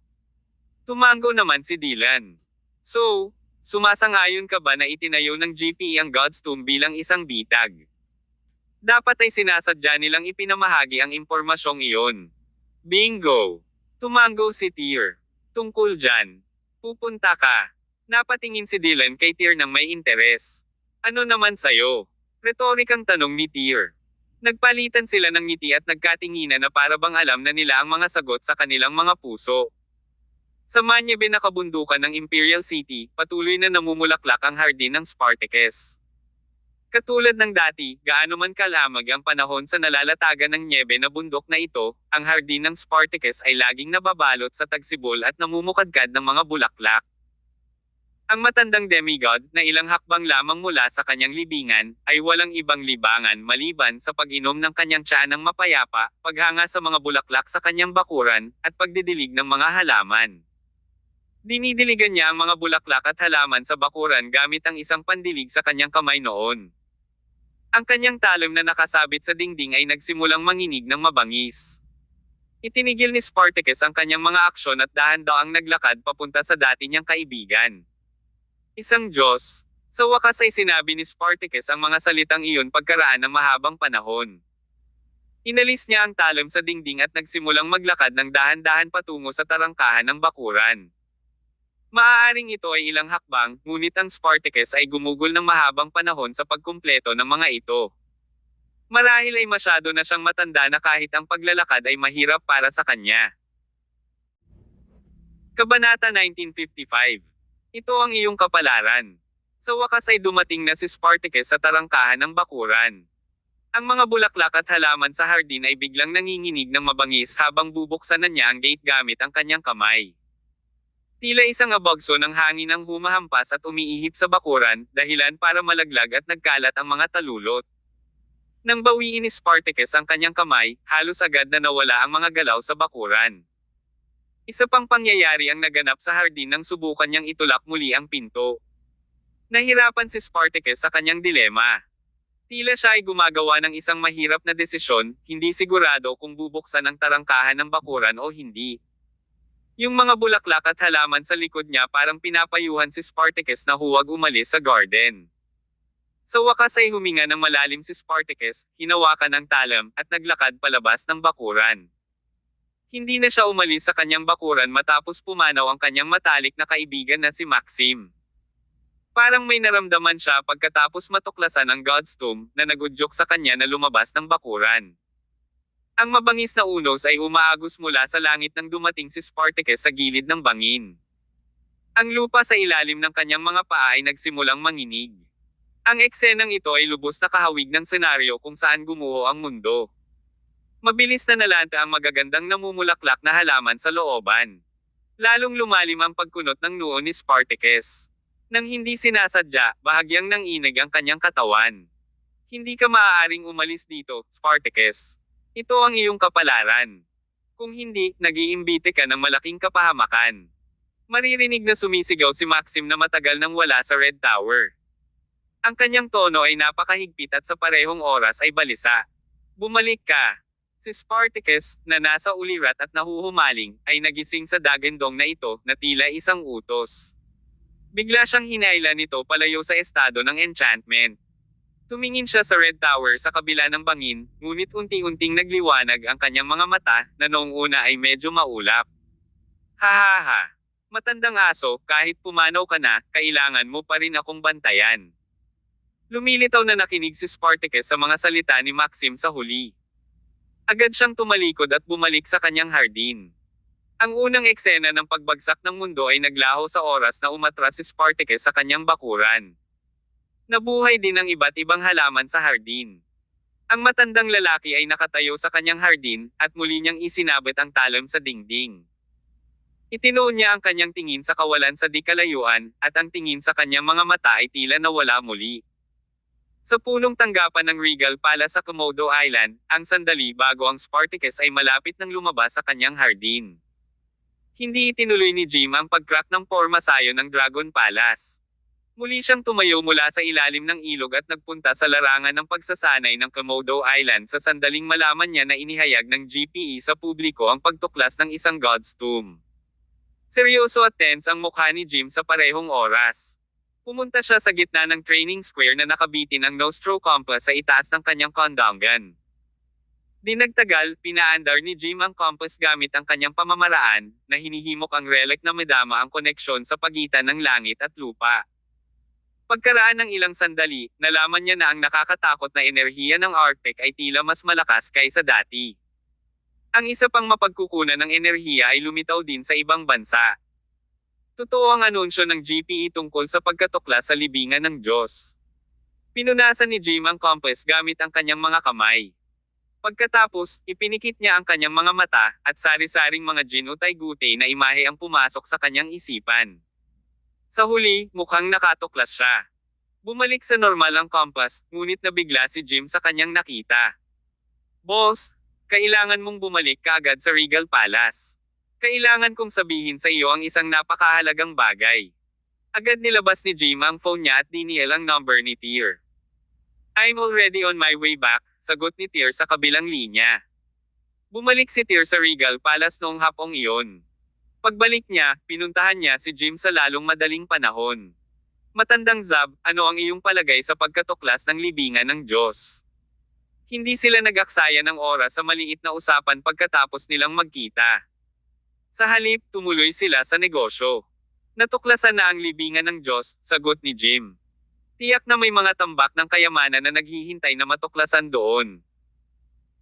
Tumango naman si Dylan. So, sumasang-ayon ka ba na itinayo ng GPE ang God's Tomb bilang isang bitag? Dapat ay sinasadya nilang ipinamahagi ang impormasyong iyon. Bingo! Tumango si Tyr. Tungkol dyan. Pupunta ka. Napatingin si Dylan kay Tyr ng may interes. Ano naman sayo? Retorikang tanong ni Tyr. Nagpalitan sila ng ngiti at nagkatinginan na para bang alam na nila ang mga sagot sa kanilang mga puso. Sa Manyebe na kabundukan ng Imperial City, patuloy na namumulaklak ang hardin ng Spartacus. Katulad ng dati, gaano man kalamag ang panahon sa nalalatagan ng nyebe na bundok na ito, ang hardin ng Spartacus ay laging nababalot sa tagsibol at namumukadkad ng mga bulaklak. Ang matandang demigod, na ilang hakbang lamang mula sa kanyang libingan, ay walang ibang libangan maliban sa pag-inom ng kanyang tsaa ng mapayapa, paghanga sa mga bulaklak sa kanyang bakuran, at pagdidilig ng mga halaman. Dinidiligan niya ang mga bulaklak at halaman sa bakuran gamit ang isang pandilig sa kanyang kamay noon. Ang kanyang talim na nakasabit sa dingding ay nagsimulang manginig ng mabangis. Itinigil ni Spartacus ang kanyang mga aksyon at dahan-daang naglakad papunta sa dati niyang kaibigan. Isang Diyos. Sa wakas ay sinabi ni Spartacus ang mga salitang iyon pagkaraan ng mahabang panahon. Inalis niya ang talim sa dingding at nagsimulang maglakad ng dahan-dahan patungo sa tarangkahan ng bakuran. Maaaring ito ay ilang hakbang, ngunit ang Spartacus ay gumugol ng mahabang panahon sa pagkumpleto ng mga ito. Marahil ay masyado na siyang matanda na kahit ang paglalakad ay mahirap para sa kanya. Kabanata 1955. Ito ang iyong kapalaran. Sa wakas ay dumating na si Spartacus sa tarangkahan ng bakuran. Ang mga bulaklak at halaman sa hardin ay biglang nanginginig ng mabangis habang bubuksan na niya ang gate gamit ang kanyang kamay. Tila isang abagso ng hangin ang humahampas at umiihip sa bakuran, dahilan para malaglag at nagkalat ang mga talulot. Nang bawiin ni Spartacus ang kanyang kamay, halos agad na nawala ang mga galaw sa bakuran. Isa pang pangyayari ang naganap sa hardin nang subukan niyang itulak muli ang pinto. Nahirapan si Spartacus sa kanyang dilema. Tila siya ay gumagawa ng isang mahirap na desisyon, hindi sigurado kung bubuksan ang tarangkahan ng bakuran o hindi. Yung mga bulaklak at halaman sa likod niya parang pinapayuhan si Spartacus na huwag umalis sa garden. Sa wakas ay huminga ng malalim si Spartacus, hinawakan ang talam, at naglakad palabas ng bakuran. Hindi na siya umalis sa kanyang bakuran matapos pumanaw ang kanyang matalik na kaibigan na si Maxim. Parang may naramdaman siya pagkatapos matuklasan ang God's Tomb, na nagudyok sa kanya na lumabas ng bakuran. Ang mabangis na unos ay umaagos mula sa langit nang dumating si Spartacus sa gilid ng bangin. Ang lupa sa ilalim ng kanyang mga paa ay nagsimulang manginig. Ang eksenang ito ay lubos na kahawig ng senaryo kung saan gumuho ang mundo. Mabilis na nalanta ang magagandang namumulaklak na halaman sa looban. Lalong lumalim ang pagkunot ng noo ni Spartacus. Nang hindi sinasadya, bahagyang nanginig ang kanyang katawan. Hindi ka maaaring umalis dito, Spartacus. Ito ang iyong kapalaran. Kung hindi, nag-iimbite ka ng malaking kapahamakan. Maririnig na sumisigaw si Maxim na matagal nang wala sa Red Tower. Ang kanyang tono ay napakahigpit at sa parehong oras ay balisa. Bumalik ka. Si Spartacus, na nasa ulirat at nahuhumaling, ay nagising sa dagandong na ito, na tila isang utos. Bigla siyang hinailan nito palayo sa estado ng enchantment. Tumingin siya sa Red Tower sa kabila ng bangin, ngunit unti-unting nagliwanag ang kanyang mga mata, na noong una ay medyo maulap. Hahaha. Matandang aso, kahit pumanaw ka na, kailangan mo pa rin akong bantayan. Lumilitaw na nakinig si Spartacus sa mga salita ni Maxim sa huli. Agad siyang tumalikod at bumalik sa kanyang hardin. Ang unang eksena ng pagbagsak ng mundo ay naglaho sa oras na umatras si Spartacus sa kanyang bakuran. Nabuhay din ang iba't ibang halaman sa hardin. Ang matandang lalaki ay nakatayo sa kanyang hardin, at muli niyang isinabit ang talon sa dingding. Itinuon niya ang kanyang tingin sa kawalan sa di kalayuan, at ang tingin sa kanyang mga mata ay tila nawala muli. Sa punong tanggapan ng Regal Palace sa Komodo Island, ang sandali bago ang Spartacus ay malapit nang lumabas sa kanyang hardin. Hindi itinuloy ni Jim ang pag-crack ng pormasayo ng Dragon Palace. Muli siyang tumayo mula sa ilalim ng ilog at nagpunta sa larangan ng pagsasanay ng Komodo Island sa sandaling malaman niya na inihayag ng GPE sa publiko ang pagtuklas ng isang God's Tomb. Seryoso at tense ang mukha ni Jim sa parehong oras. Pumunta siya sa gitna ng training square na nakabitin ang Nostro compass sa itaas ng kanyang kondangan. Di nagtagal, pinaandar ni Jim ang compass gamit ang kanyang pamamaraan, na hinihimok ang relic na madama ang koneksyon sa pagitan ng langit at lupa. Pagkaraan ng ilang sandali, nalaman niya na ang nakakatakot na enerhiya ng Arctic ay tila mas malakas kaysa dati. Ang isa pang mapagkukunan ng enerhiya ay lumitaw din sa ibang bansa. Totoo ang anunsyo ng GPE tungkol sa pagkatuklas sa libingan ng Diyos. Pinunasan ni Jim ang compass gamit ang kanyang mga kamay. Pagkatapos, ipinikit niya ang kanyang mga mata, at sari-saring mga jinn o taygutay na imahe ang pumasok sa kanyang isipan. Sa huli, mukhang nakatuklas siya. Bumalik sa normal ang compass, ngunit nabigla si Jim sa kanyang nakita. "Boss, kailangan mong bumalik kaagad sa Regal Palace. Kailangan kong sabihin sa iyo ang isang napakahalagang bagay." Agad nilabas ni Jim ang phone niya at dinial ang number ni Tyr. "I'm already on my way back," sagot ni Tyr sa kabilang linya. Bumalik si Tyr sa Regal Palace noong hapong iyon. Pagbalik niya, pinuntahan niya si Jim sa lalong madaling panahon. "Matandang Zab, ano ang iyong palagay sa pagkatuklas ng libingan ng Diyos?" Hindi sila nag-aksaya ng oras sa maliit na usapan pagkatapos nilang magkita. Sa halip, tumuloy sila sa negosyo. "Natuklasan na ang libingan ng Diyos," sagot ni Jim. Tiyak na may mga tambak ng kayamanan na naghihintay na matuklasan doon.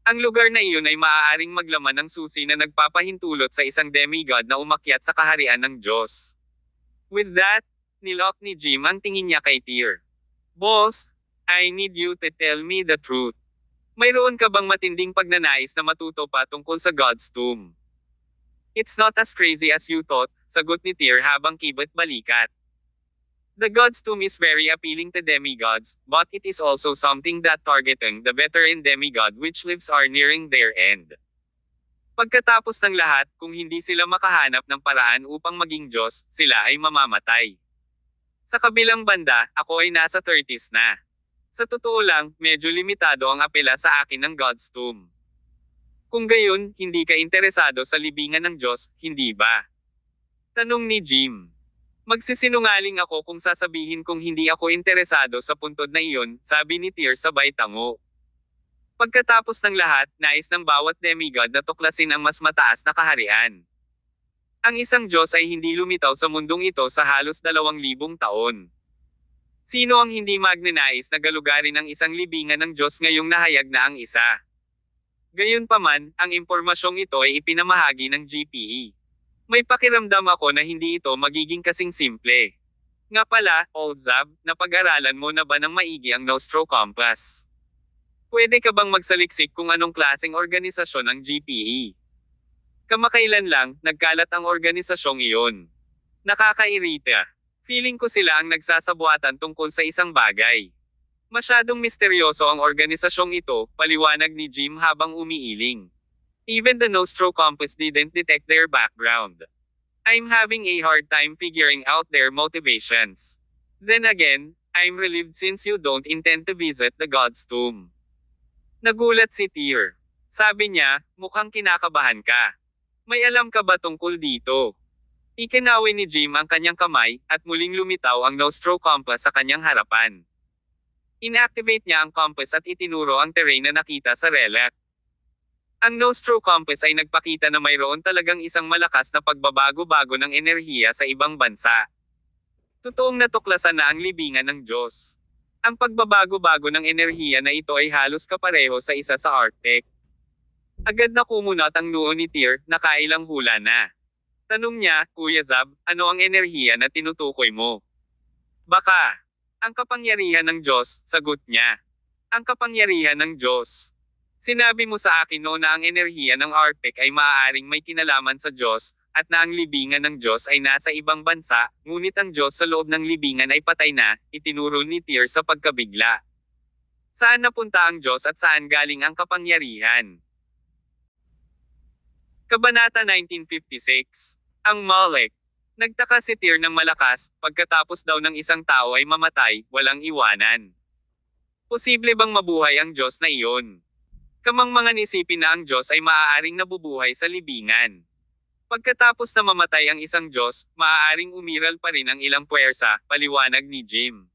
Ang lugar na iyon ay maaaring maglaman ng susi na nagpapahintulot sa isang demigod na umakyat sa kaharian ng Diyos. With that, nilock ni Jim ang tingin niya kay Tyr. "Boss, I need you to tell me the truth. Mayroon ka bang matinding pagnanais na matuto pa tungkol sa God's Tomb?" "It's not as crazy as you thought," sagot ni Tyr habang kibot balikat. "The God's Tomb is very appealing to demigods, but it is also something that targeting the veteran demigod which lives are nearing their end. Pagkatapos ng lahat, kung hindi sila makahanap ng paraan upang maging Diyos, sila ay mamamatay. Sa kabilang banda, ako ay nasa 30s na. Sa totoo lang, medyo limitado ang apela sa akin ng God's Tomb. Kung gayon, hindi ka interesado sa libingan ng Diyos, hindi ba?" Tanong ni Jim. "Magsisinungaling ako kung sasabihin kong hindi ako interesado sa puntod na iyon," sabi ni Tyr sabay tango. Pagkatapos ng lahat, nais ng bawat demigod na tuklasin ang mas mataas na kaharian. Ang isang Diyos ay hindi lumitaw sa mundong ito sa halos 2,000 taon. Sino ang hindi magnanais na galugarin ang isang libingan ng Diyos ngayong nahayag na ang isa? Gayunpaman, ang impormasyong ito ay ipinamahagi ng GPE. May pakiramdam ako na hindi ito magiging kasing simple. Nga pala, Old Zab, napag-aralan mo na ba ng maigi ang Nostro Compass? Pwede ka bang magsaliksik kung anong klaseng organisasyon ang GPE? Kamakailan lang, nagkalat ang organisasyong iyon. Nakakairita. Feeling ko sila ang nagsasabuatan tungkol sa isang bagay. Masyadong misteryoso ang organisasyong ito, paliwanag ni Jim habang umiiling. Even the Nostro Compass didn't detect their background. I'm having a hard time figuring out their motivations. Then again, I'm relieved since you don't intend to visit the God's Tomb." Nagulat si Tyr. Sabi niya, "Mukhang kinakabahan ka. May alam ka ba tungkol dito?" Ikinawi ni Jim ang kanyang kamay, at muling lumitaw ang Nostro Compass sa kanyang harapan. Inactivate niya ang compass at itinuro ang terrain na nakita sa relic. Ang Nostro Compass ay nagpakita na mayroon talagang isang malakas na pagbabago-bago ng enerhiya sa ibang bansa. Totoong natuklasan na ang libingan ng Diyos. Ang pagbabago-bago ng enerhiya na ito ay halos kapareho sa isa sa Arctic. Agad na kumunat ang noo ni Tyr, nakailang hula na. Tanong niya, "Kuya Zab, ano ang enerhiya na tinutukoy mo?" "Baka ang kapangyarihan ng Diyos," sagot niya. Ang kapangyarihan ng Diyos. Sinabi mo sa akin noon na ang enerhiya ng Arctic ay maaaring may kinalaman sa Diyos, at na ang libingan ng Diyos ay nasa ibang bansa, ngunit ang Diyos sa loob ng libingan ay patay na, itinuro ni Tyr sa pagkabigla. Saan napunta ang Diyos at saan galing ang kapangyarihan? Kabanata 1956. Ang Molech. Nagtaka si Tyr ng malakas, pagkatapos daw ng isang tao ay mamatay, walang iwanan. Posible bang mabuhay ang Diyos na iyon? Kamangmangan isipin na ang Diyos ay maaaring nabubuhay sa libingan. Pagkatapos na mamatay ang isang Diyos, maaaring umiral pa rin ang ilang puwersa, paliwanag ni Jim.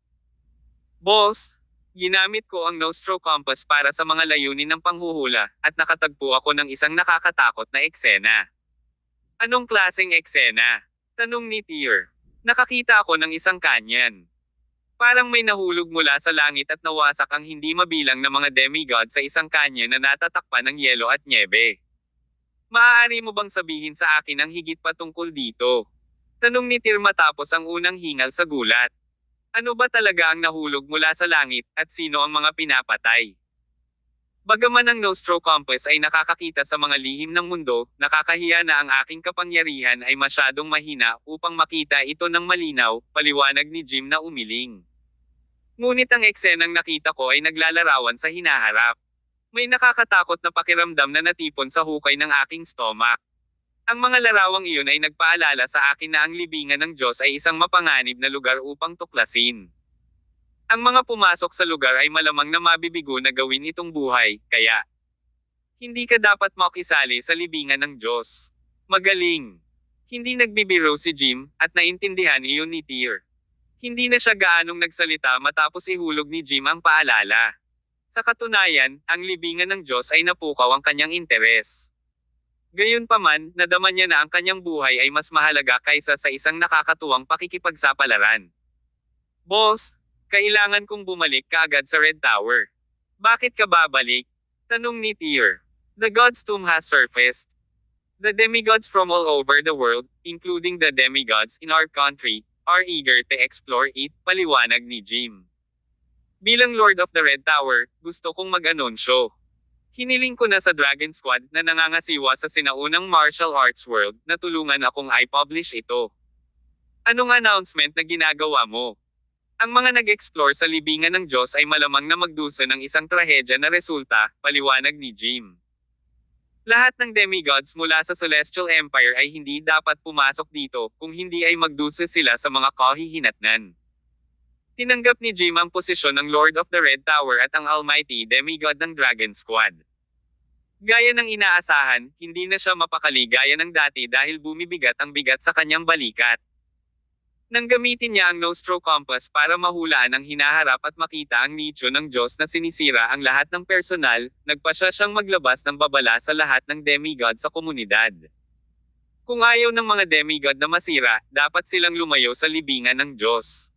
Boss, ginamit ko ang Nostro Compass para sa mga layunin ng panghuhula, at nakatagpo ako ng isang nakakatakot na eksena. Anong klaseng eksena? Tanong ni Tyr. Nakakita ako ng isang kanyan. Parang may nahulog mula sa langit at nawasak ang hindi mabilang na mga demigod sa isang kanya na natatakpan ng yelo at nyebe. Maaari mo bang sabihin sa akin ang higit pa tungkol dito? Tanong ni Tyr matapos ang unang hingal sa gulat. Ano ba talaga ang nahulog mula sa langit, at sino ang mga pinapatay? Bagaman ang Nostro Compass ay nakakakita sa mga lihim ng mundo, nakakahiya na ang aking kapangyarihan ay masyadong mahina upang makita ito ng malinaw, paliwanag ni Jim na umiling. Ngunit ang eksenang nakita ko ay naglalarawan sa hinaharap. May nakakatakot na pakiramdam na natipon sa hukay ng aking stomach. Ang mga larawang iyon ay nagpaalala sa akin na ang libingan ng Diyos ay isang mapanganib na lugar upang tuklasin. Ang mga pumasok sa lugar ay malamang na mabibigo na gawin itong buhay, kaya hindi ka dapat makisali sa libingan ng Diyos. Magaling. Hindi nagbibiro si Jim, at naintindihan iyon ni Tyr. Hindi na siya gaanong nagsalita matapos ihulog ni Jim ang paalala. Sa katunayan, ang libingan ng Diyos ay napukaw ang kanyang interes. Gayunpaman, nadama niya na ang kanyang buhay ay mas mahalaga kaysa sa isang nakakatuwang pakikipagsapalaran. Boss, kailangan kong bumalik kaagad sa Red Tower. Bakit ka babalik? Tanong ni Tyr. The God's tomb has surfaced. The demigods from all over the world, including the demigods in our country, are eager to explore it, paliwanag ni Jim. Bilang Lord of the Red Tower, gusto kong mag-anunsyo. Hiniling ko na sa Dragon Squad na nangangasiwa sa sinaunang martial arts world na tulungan akong i-publish ito. Anong announcement na ginagawa mo? Ang mga nag-explore sa libingan ng Diyos ay malamang na magdusa ng isang trahedya na resulta, paliwanag ni Jim. Lahat ng demigods mula sa Celestial Empire ay hindi dapat pumasok dito kung hindi ay magdusa sila sa mga kahihinatnan. Tinanggap ni Jim ang posisyon ng Lord of the Red Tower at ang Almighty Demigod ng Dragon Squad. Gaya ng inaasahan, hindi na siya mapakali gaya ng dati dahil bumibigat ang bigat sa kanyang balikat. Nang gamitin niya ang Nostro Compass para mahulaan ang hinaharap at makita ang nicho ng Diyos na sinisira ang lahat ng personal, nagpasya siyang maglabas ng babala sa lahat ng demigod sa komunidad. Kung ayaw ng mga demigod na masira, dapat silang lumayo sa libingan ng Diyos.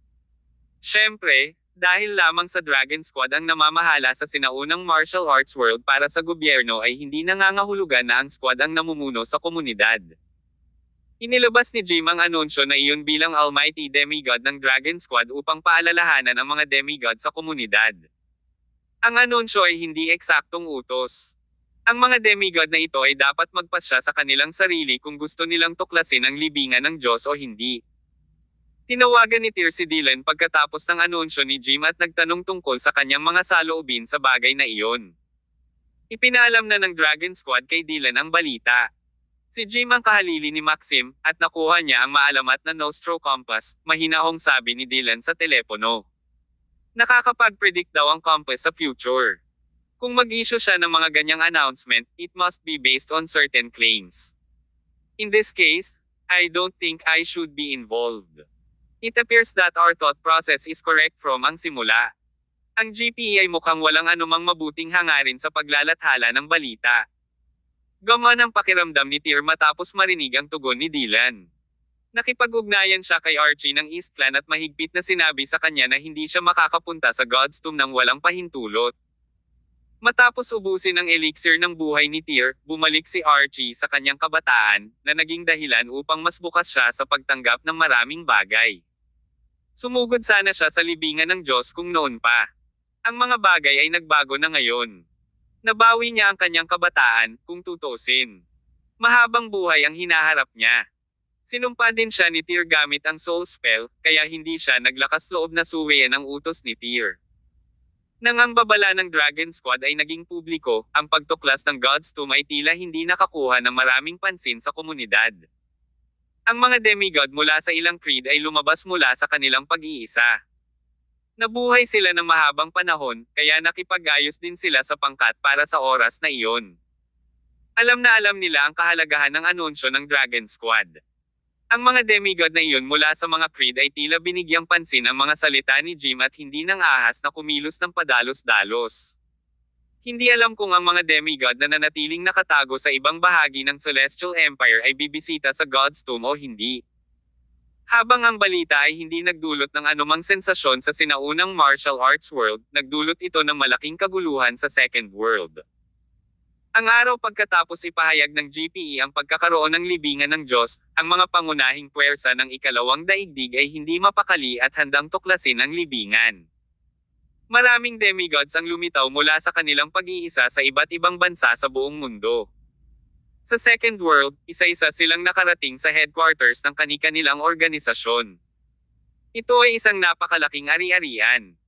Siyempre, dahil lamang sa Dragon Squad ang namamahala sa sinaunang martial arts world para sa gobyerno ay hindi nangangahulugan na ang squad ang namumuno sa komunidad. Inilabas ni Jim ang anunsyo na iyon bilang Almighty Demigod ng Dragon Squad upang paalalahanan ang mga demigod sa komunidad. Ang anunsyo ay hindi eksaktong utos. Ang mga demigod na ito ay dapat magpasya sa kanilang sarili kung gusto nilang tuklasin ang libingan ng Diyos o hindi. Tinawagan ni Tyr si Dylan pagkatapos ng anunsyo ni Jim at nagtanong tungkol sa kanyang mga saloobin sa bagay na iyon. Ipinaalam na ng Dragon Squad kay Dylan ang balita. Si Jim ang kahalili ni Maxim, at nakuha niya ang maalamat na Nostro Compass, mahinahong sabi ni Dylan sa telepono. Nakakapag-predict daw ang compass sa future. Kung mag-issue siya ng mga ganyang announcement, it must be based on certain claims. In this case, I don't think I should be involved. It appears that our thought process is correct from ang simula. Ang GPE ay mukhang walang anumang mabuting hangarin sa paglalathala ng balita. Gaman ang pakiramdam ni Tyr matapos marinig ang tugon ni Dylan. Nakipag-ugnayan siya kay Archie ng East Clan at mahigpit na sinabi sa kanya na hindi siya makakapunta sa God's Tomb nang walang pahintulot. Matapos ubusin ang elixir ng buhay ni Tyr, bumalik si Archie sa kanyang kabataan, na naging dahilan upang mas bukas siya sa pagtanggap ng maraming bagay. Sumugod sana siya sa libingan ng Diyos kung noon pa. Ang mga bagay ay nagbago na ngayon. Nabawi niya ang kanyang kabataan, kung tutuusin. Mahabang buhay ang hinaharap niya. Sinumpa din siya ni Tyr gamit ang soul spell, kaya hindi siya naglakas loob na suwayan ang utos ni Tyr. Nang ang babala ng Dragon Squad ay naging publiko, ang pagtuklas ng God's Tomb ay tila hindi nakakuha ng maraming pansin sa komunidad. Ang mga demigod mula sa ilang creed ay lumabas mula sa kanilang pag-iisa. Nabuhay sila ng mahabang panahon, kaya nakipag-ayos din sila sa pangkat para sa oras na iyon. Alam na alam nila ang kahalagahan ng anunsyo ng Dragon Squad. Ang mga demigod na iyon mula sa mga creed ay tila binigyang pansin ang mga salita ni Jim at hindi nang ahas na kumilos ng padalos-dalos. Hindi alam kung ang mga demigod na nanatiling nakatago sa ibang bahagi ng Celestial Empire ay bibisita sa God's Tomb o hindi. Habang ang balita ay hindi nagdulot ng anumang sensasyon sa sinaunang martial arts world, nagdulot ito ng malaking kaguluhan sa Second World. Ang araw pagkatapos ipahayag ng GPE ang pagkakaroon ng libingan ng Diyos, ang mga pangunahing puwersa ng ikalawang daigdig ay hindi mapakali at handang tuklasin ang libingan. Maraming demigods ang lumitaw mula sa kanilang pag-iisa sa iba't ibang bansa sa buong mundo. Sa Second World, isa-isa silang nakarating sa headquarters ng kani-kanilang organisasyon. Ito ay isang napakalaking ari-arian.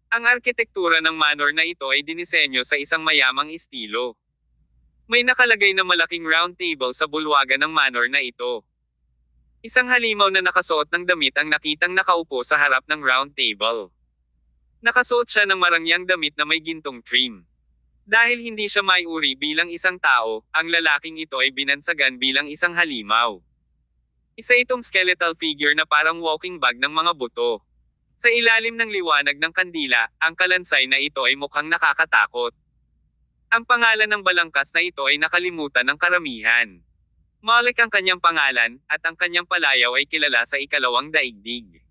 Ang arkitektura ng manor na ito ay dinisenyo sa isang mayamang estilo. May nakalagay na malaking round table sa bulwagan ng manor na ito. Isang halimaw na nakasuot ng damit ang nakitang nakaupo sa harap ng round table. Nakasuot siya ng marangyang damit na may gintong trim. Dahil hindi siya maiuri bilang isang tao, ang lalaking ito ay binansagan bilang isang halimaw. Isa itong skeletal figure na parang walking bag ng mga buto. Sa ilalim ng liwanag ng kandila, ang kalansay na ito ay mukhang nakakatakot. Ang pangalan ng balangkas na ito ay nakalimutan ng karamihan. Malek ang kanyang pangalan, at ang kanyang palayaw ay kilala sa ikalawang daigdig.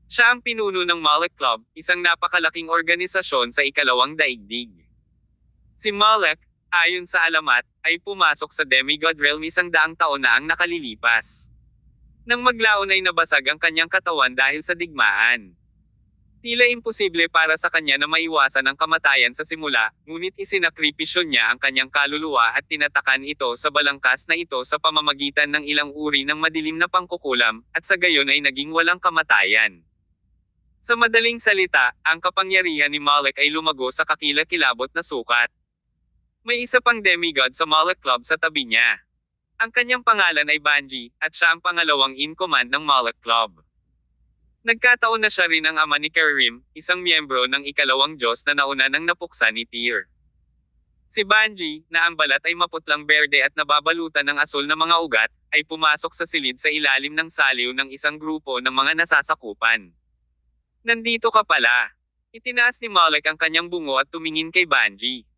Siya ang pinuno ng Malek Club, isang napakalaking organisasyon sa ikalawang daigdig. Si Malek, ayon sa alamat, ay pumasok sa Demigod Realm 100 taon na ang nakalilipas. Nang maglaon ay nabasag ang kanyang katawan dahil sa digmaan. Tila imposible para sa kanya na maiwasan ang kamatayan sa simula, ngunit isinakripisyo niya ang kanyang kaluluwa at tinatakan ito sa balangkas na ito sa pamamagitan ng ilang uri ng madilim na pangkukulam, at sa gayon ay naging walang kamatayan. Sa madaling salita, ang kapangyarihan ni Malek ay lumago sa kakilakilabot na sukat. May isa pang demigod sa Malek Club sa tabi niya. Ang kanyang pangalan ay Banji, at siya ang pangalawang in-command ng Malek Club. Nagkataon na siya rin ang ama ni Kerim, isang miyembro ng ikalawang Diyos na nauna nang napuksa ni Tyr. Si Banji, na ang balat ay maputlang berde at nababalutan ng asul na mga ugat, ay pumasok sa silid sa ilalim ng saliw ng isang grupo ng mga nasasakupan. Nandito ka pala. Itinaas ni Malek ang kanyang bungo at tumingin kay Banji.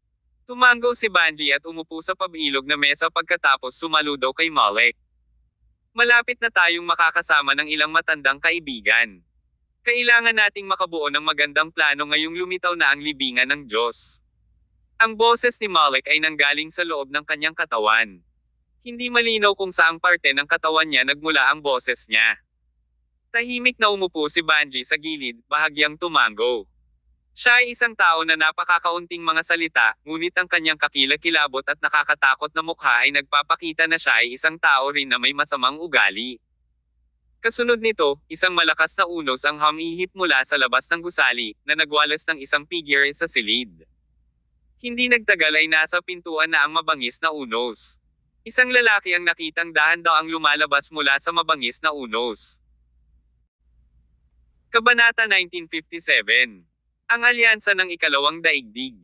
Tumango si Banji at umupo sa pabilog na mesa pagkatapos sumaludo kay Malek. Malapit na tayong makakasama ng ilang matandang kaibigan. Kailangan nating makabuo ng magandang plano ngayong lumitaw na ang libingan ng Diyos. Ang boses ni Malek ay nanggaling sa loob ng kanyang katawan. Hindi malinaw kung saang parte ng katawan niya nagmula ang boses niya. Tahimik na umupo si Banji sa gilid, bahagyang tumango. Siya ay isang tao na napakakaunting mga salita, ngunit ang kanyang kakilakilabot at nakakatakot na mukha ay nagpapakita na siya ay isang tao rin na may masamang ugali. Kasunod nito, isang malakas na unos ang humihip mula sa labas ng gusali, na nagwalas ng isang figure sa silid. Hindi nagtagal ay nasa pintuan na ang mabangis na unos. Isang lalaki ang nakitang dahan-daang lumalabas mula sa mabangis na unos. Kabanata 1957. Ang alyansa ng ikalawang daigdig.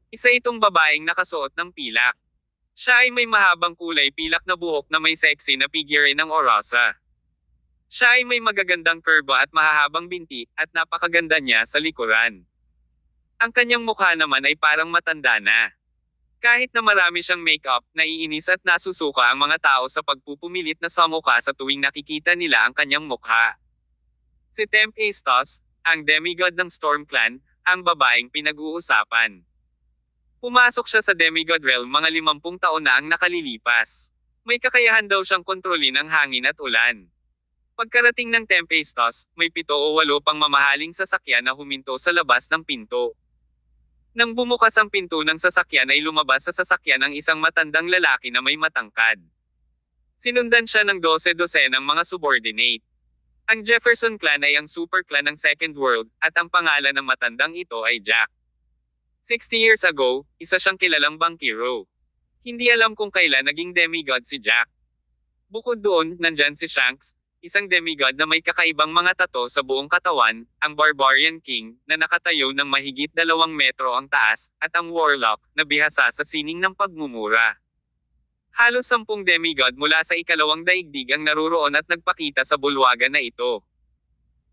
Isa itong babaeng nakasuot ng pilak. Siya ay may mahabang kulay pilak na buhok na may sexy na figure ng Orasa. Siya ay may magagandang kurba at mahahabang binti, at napakaganda niya sa likuran. Ang kanyang mukha naman ay parang matanda na. Kahit na marami siyang makeup, naiinis at nasusuka ang mga tao sa pagpupumilit na sa mukha sa tuwing nakikita nila ang kanyang mukha. Si Temp Aestos, ang demigod ng Storm Clan, ang babaeng pinag-uusapan. Pumasok siya sa Demigod Realm mga 50 taon na ang nakalilipas. May kakayahan daw siyang kontrolin ang hangin at ulan. Pagkarating ng Temp Aestos, may 7 o 8 pang mamahaling sasakyan na huminto sa labas ng pinto. Nang bumukas ang pinto ng sasakyan ay lumabas sa sasakyan ang isang matandang lalaki na may matangkad. Sinundan siya ng 12-dosenang mga subordinate. Ang Jefferson clan ay ang super clan ng Second World, at ang pangalan ng matandang ito ay Jack. 60 years ago, isa siyang kilalang bankero. Hindi alam kung kailan naging demigod si Jack. Bukod doon, nandyan si Shanks, isang demigod na may kakaibang mga tato sa buong katawan, ang Barbarian King, na nakatayo ng mahigit 2 metro ang taas, at ang Warlock, na bihasa sa sining ng pagmumura. Halos 10 demigod mula sa ikalawang daigdig ang naruroon at nagpakita sa bulwagan na ito.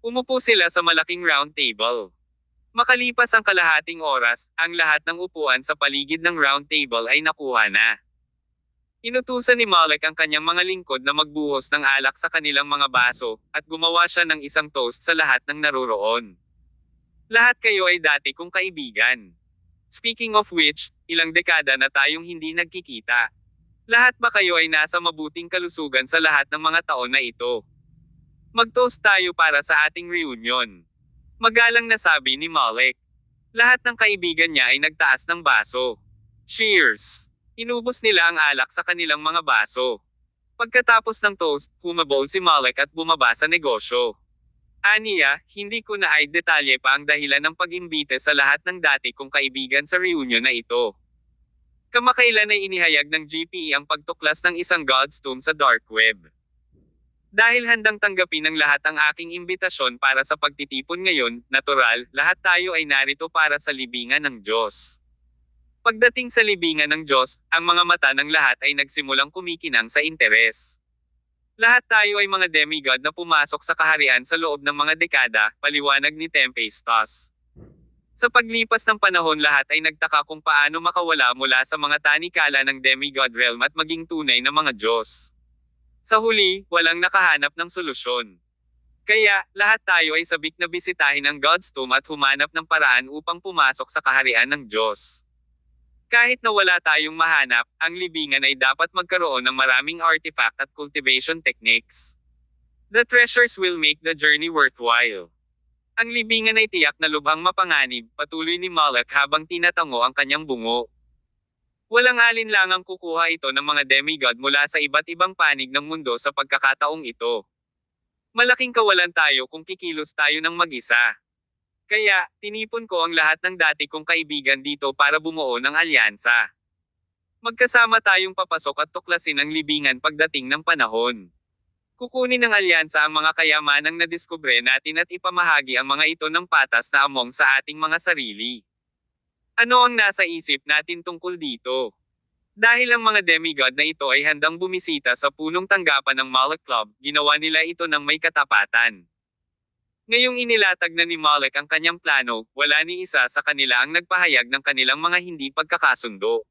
Umupo sila sa malaking round table. Makalipas ang kalahating oras, ang lahat ng upuan sa paligid ng round table ay nakuha na. Inutusan ni Malek ang kanyang mga lingkod na magbuhos ng alak sa kanilang mga baso, at gumawa siya ng isang toast sa lahat ng naruroon. Lahat kayo ay dati kong kaibigan. Speaking of which, ilang dekada na tayong hindi nagkikita. Lahat ba kayo ay nasa mabuting kalusugan sa lahat ng mga taon na ito? Mag-toast tayo para sa ating reunion. Magalang na sabi ni Malek. Lahat ng kaibigan niya ay nagtaas ng baso. Cheers! Inubos nila ang alak sa kanilang mga baso. Pagkatapos ng toast, humabol si Malek at bumaba sa negosyo. Aniya, hindi ko na ay detalye pa ang dahilan ng pag-imbite sa lahat ng dati kong kaibigan sa reunion na ito. Kamakailan ay inihayag ng GPE ang pagtuklas ng isang God's Tomb sa dark web. Dahil handang tanggapin ng lahat ang aking imbitasyon para sa pagtitipon ngayon, natural, lahat tayo ay narito para sa libingan ng Diyos. Pagdating sa libingan ng Diyos, ang mga mata ng lahat ay nagsimulang kumikinang sa interes. Lahat tayo ay mga demigod na pumasok sa kaharian sa loob ng mga dekada, paliwanag ni Tempestos. Sa paglipas ng panahon lahat ay nagtaka kung paano makawala mula sa mga tanikala ng demigod realm at maging tunay na mga Diyos. Sa huli, walang nakahanap ng solusyon. Kaya, lahat tayo ay sabik na bisitahin ang God's Tomb at humanap ng paraan upang pumasok sa kaharian ng Diyos. Kahit na wala tayong mahanap, ang libingan ay dapat magkaroon ng maraming artifact at cultivation techniques. The treasures will make the journey worthwhile. Ang libingan ay tiyak na lubhang mapanganib, patuloy ni Malek habang tinatango ang kanyang bungo. Walang alinlangang kukuha ito ng mga demigod mula sa iba't ibang panig ng mundo sa pagkakataong ito. Malaking kawalan tayo kung kikilos tayo ng mag-isa. Kaya, tinipon ko ang lahat ng dati kong kaibigan dito para bumuo ng alyansa. Magkasama tayong papasok at tuklasin ang libingan pagdating ng panahon. Kukunin ng alyansa ang mga kayamanang nadiskubre natin at ipamahagi ang mga ito ng patas na among sa ating mga sarili. Ano ang nasa isip natin tungkol dito? Dahil ang mga demigod na ito ay handang bumisita sa punong tanggapan ng Malek Club, ginawa nila ito ng may katapatan. Ngayong inilatag na ni Malek ang kanyang plano, wala ni isa sa kanila ang nagpahayag ng kanilang mga hindi pagkakasundo.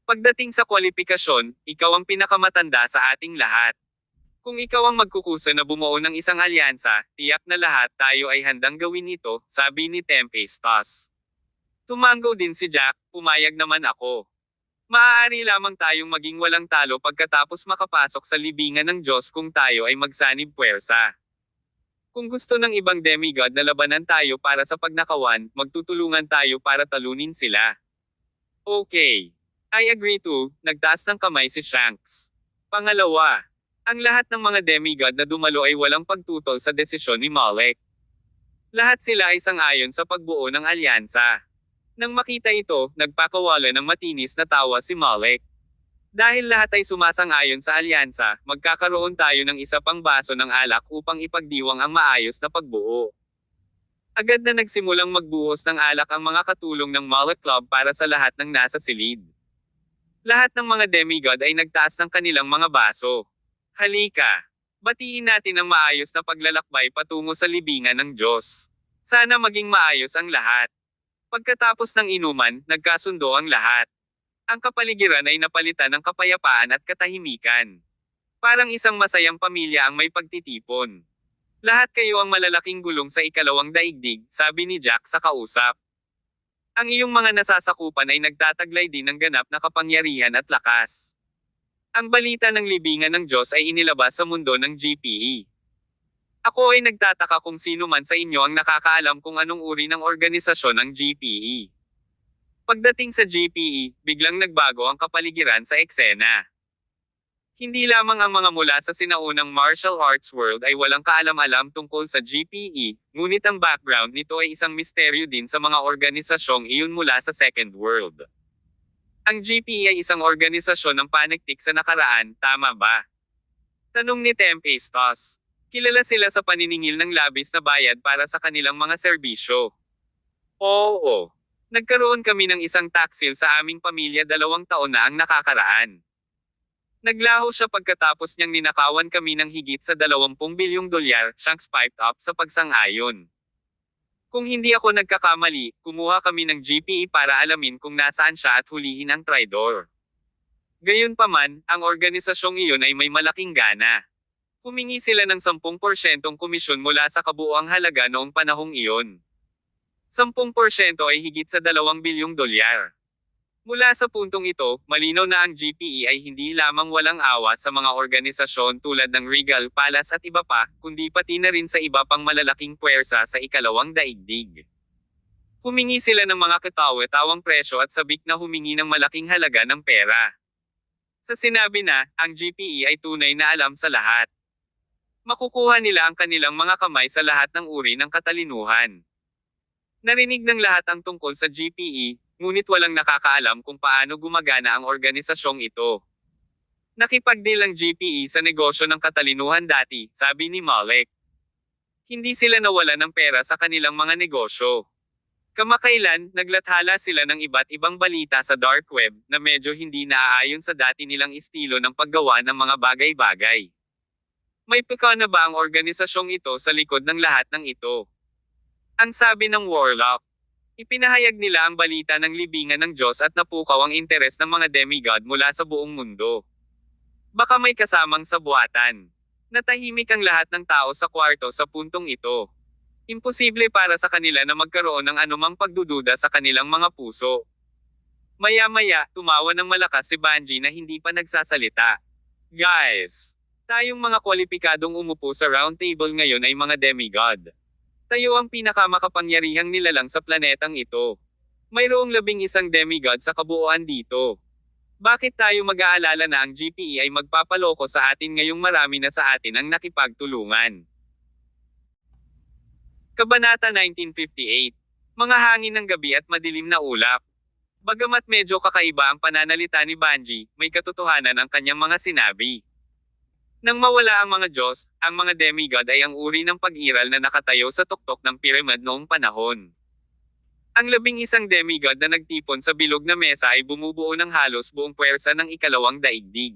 Pagdating sa kwalifikasyon, ikaw ang pinakamatanda sa ating lahat. Kung ikaw ang magkukusa na bumuo ng isang alyansa, tiyak na lahat tayo ay handang gawin ito, sabi ni Tempestos. Tumango din si Jack, pumayag naman ako. Maaari lamang tayong maging walang talo pagkatapos makapasok sa libingan ng Diyos kung tayo ay magsanib puwersa. Kung gusto ng ibang demigod na labanan tayo para sa pagnakawan, magtutulungan tayo para talunin sila. Okay. I agree too, nagtaas ng kamay si Shanks. Pangalawa. Ang lahat ng mga demigod na dumalo ay walang pagtutol sa desisyon ni Malek. Lahat sila ay sang-ayon sa pagbuo ng alyansa. Nang makita ito, nagpakawala ng matinis na tawa si Malek. Dahil lahat ay sumasang-ayon sa alyansa, magkakaroon tayo ng isa pang baso ng alak upang ipagdiwang ang maayos na pagbuo. Agad na nagsimulang magbuhos ng alak ang mga katulong ng Malek Club para sa lahat ng nasa silid. Lahat ng mga demigod ay nagtaas ng kanilang mga baso. Halika! Batiin natin ang maayos na paglalakbay patungo sa libingan ng Diyos. Sana maging maayos ang lahat. Pagkatapos ng inuman, nagkasundo ang lahat. Ang kapaligiran ay napalitan ng kapayapaan at katahimikan. Parang isang masayang pamilya ang may pagtitipon. Lahat kayo ang malalaking gulong sa ikalawang daigdig, sabi ni Jack sa kausap. Ang iyong mga nasasakupan ay nagtataglay din ng ganap na kapangyarihan at lakas. Ang balita ng libingan ng Diyos ay inilabas sa mundo ng GPE. Ako ay nagtataka kung sino man sa inyo ang nakakaalam kung anong uri ng organisasyon ang GPE. Pagdating sa GPE, biglang nagbago ang kapaligiran sa eksena. Hindi lamang ang mga mula sa sinaunang martial arts world ay walang kaalam-alam tungkol sa GPE, ngunit ang background nito ay isang misteryo din sa mga organisasyong iyon mula sa Second World. Ang GPE ay isang organisasyon ng panektik sa nakaraan, tama ba? Tanong ni Tempestos. Kilala sila sa paniningil ng labis na bayad para sa kanilang mga serbisyo. Oo. Nagkaroon kami ng isang taksil sa aming pamilya 2 taon na ang nakakaraan. Naglaho siya pagkatapos niyang ninakawan kami ng higit sa 20 bilyong dolyar, Shanks piped up sa pagsang-ayon. Kung hindi ako nagkakamali, kumuha kami ng GPE para alamin kung nasaan siya at hulihin ang traidor. Gayunpaman, ang organisasyong iyon ay may malaking gana. Humingi sila ng 10% komisyon mula sa kabuuang halaga noong panahong iyon. 10% ay higit sa 2 bilyong dolyar. Mula sa puntong ito, malinaw na ang GPE ay hindi lamang walang awa sa mga organisasyon tulad ng Regal Palace at iba pa, kundi pati na rin sa iba pang malalaking puwersa sa ikalawang daigdig. Humingi sila ng mga katawa-tawang presyo at sabik na humingi ng malaking halaga ng pera. Sa sinabi na, ang GPE ay tunay na alam sa lahat. Makukuha nila ang kanilang mga kamay sa lahat ng uri ng katalinuhan. Narinig ng lahat ang tungkol sa GPE, ngunit walang nakakaalam kung paano gumagana ang organisasyong ito. Nakipag-deal ang GPE sa negosyo ng katalinuhan dati, sabi ni Malek. Hindi sila nawala ng pera sa kanilang mga negosyo. Kamakailan, naglathala sila ng iba't ibang balita sa dark web na medyo hindi naaayon sa dati nilang estilo ng paggawa ng mga bagay-bagay. May peka na ba ang organisasyong ito sa likod ng lahat ng ito? Ang sabi ng Warlock. Ipinahayag nila ang balita ng libingan ng Diyos at napukaw ang interes ng mga demigod mula sa buong mundo. Baka may kasamang sabuatan. Natahimik ang lahat ng tao sa kwarto sa puntong ito. Imposible para sa kanila na magkaroon ng anumang pagdududa sa kanilang mga puso. Maya-maya, tumawa ng malakas si Banji na hindi pa nagsasalita. Guys! Tayong mga kwalipikadong umupo sa round table ngayon ay mga demigod. Tayo ang pinakamakapangyarihang nilalang sa planetang ito. Mayroong 11 demigod sa kabuuan dito. Bakit tayo mag-aalala na ang GPE ay magpapaloko sa atin ngayong marami na sa atin ang nakipagtulungan? Kabanata 1958. Mga hangin ng gabi at madilim na ulap. Bagamat medyo kakaiba ang pananalita ni Banji, may katotohanan ang kanyang mga sinabi. Nang mawala ang mga Diyos, ang mga demigod ay ang uri ng pag-iral na nakatayo sa tuktok ng piramid noong panahon. Ang 11 demigod na nagtipon sa bilog na mesa ay bumubuo ng halos buong puwersa ng ikalawang daigdig.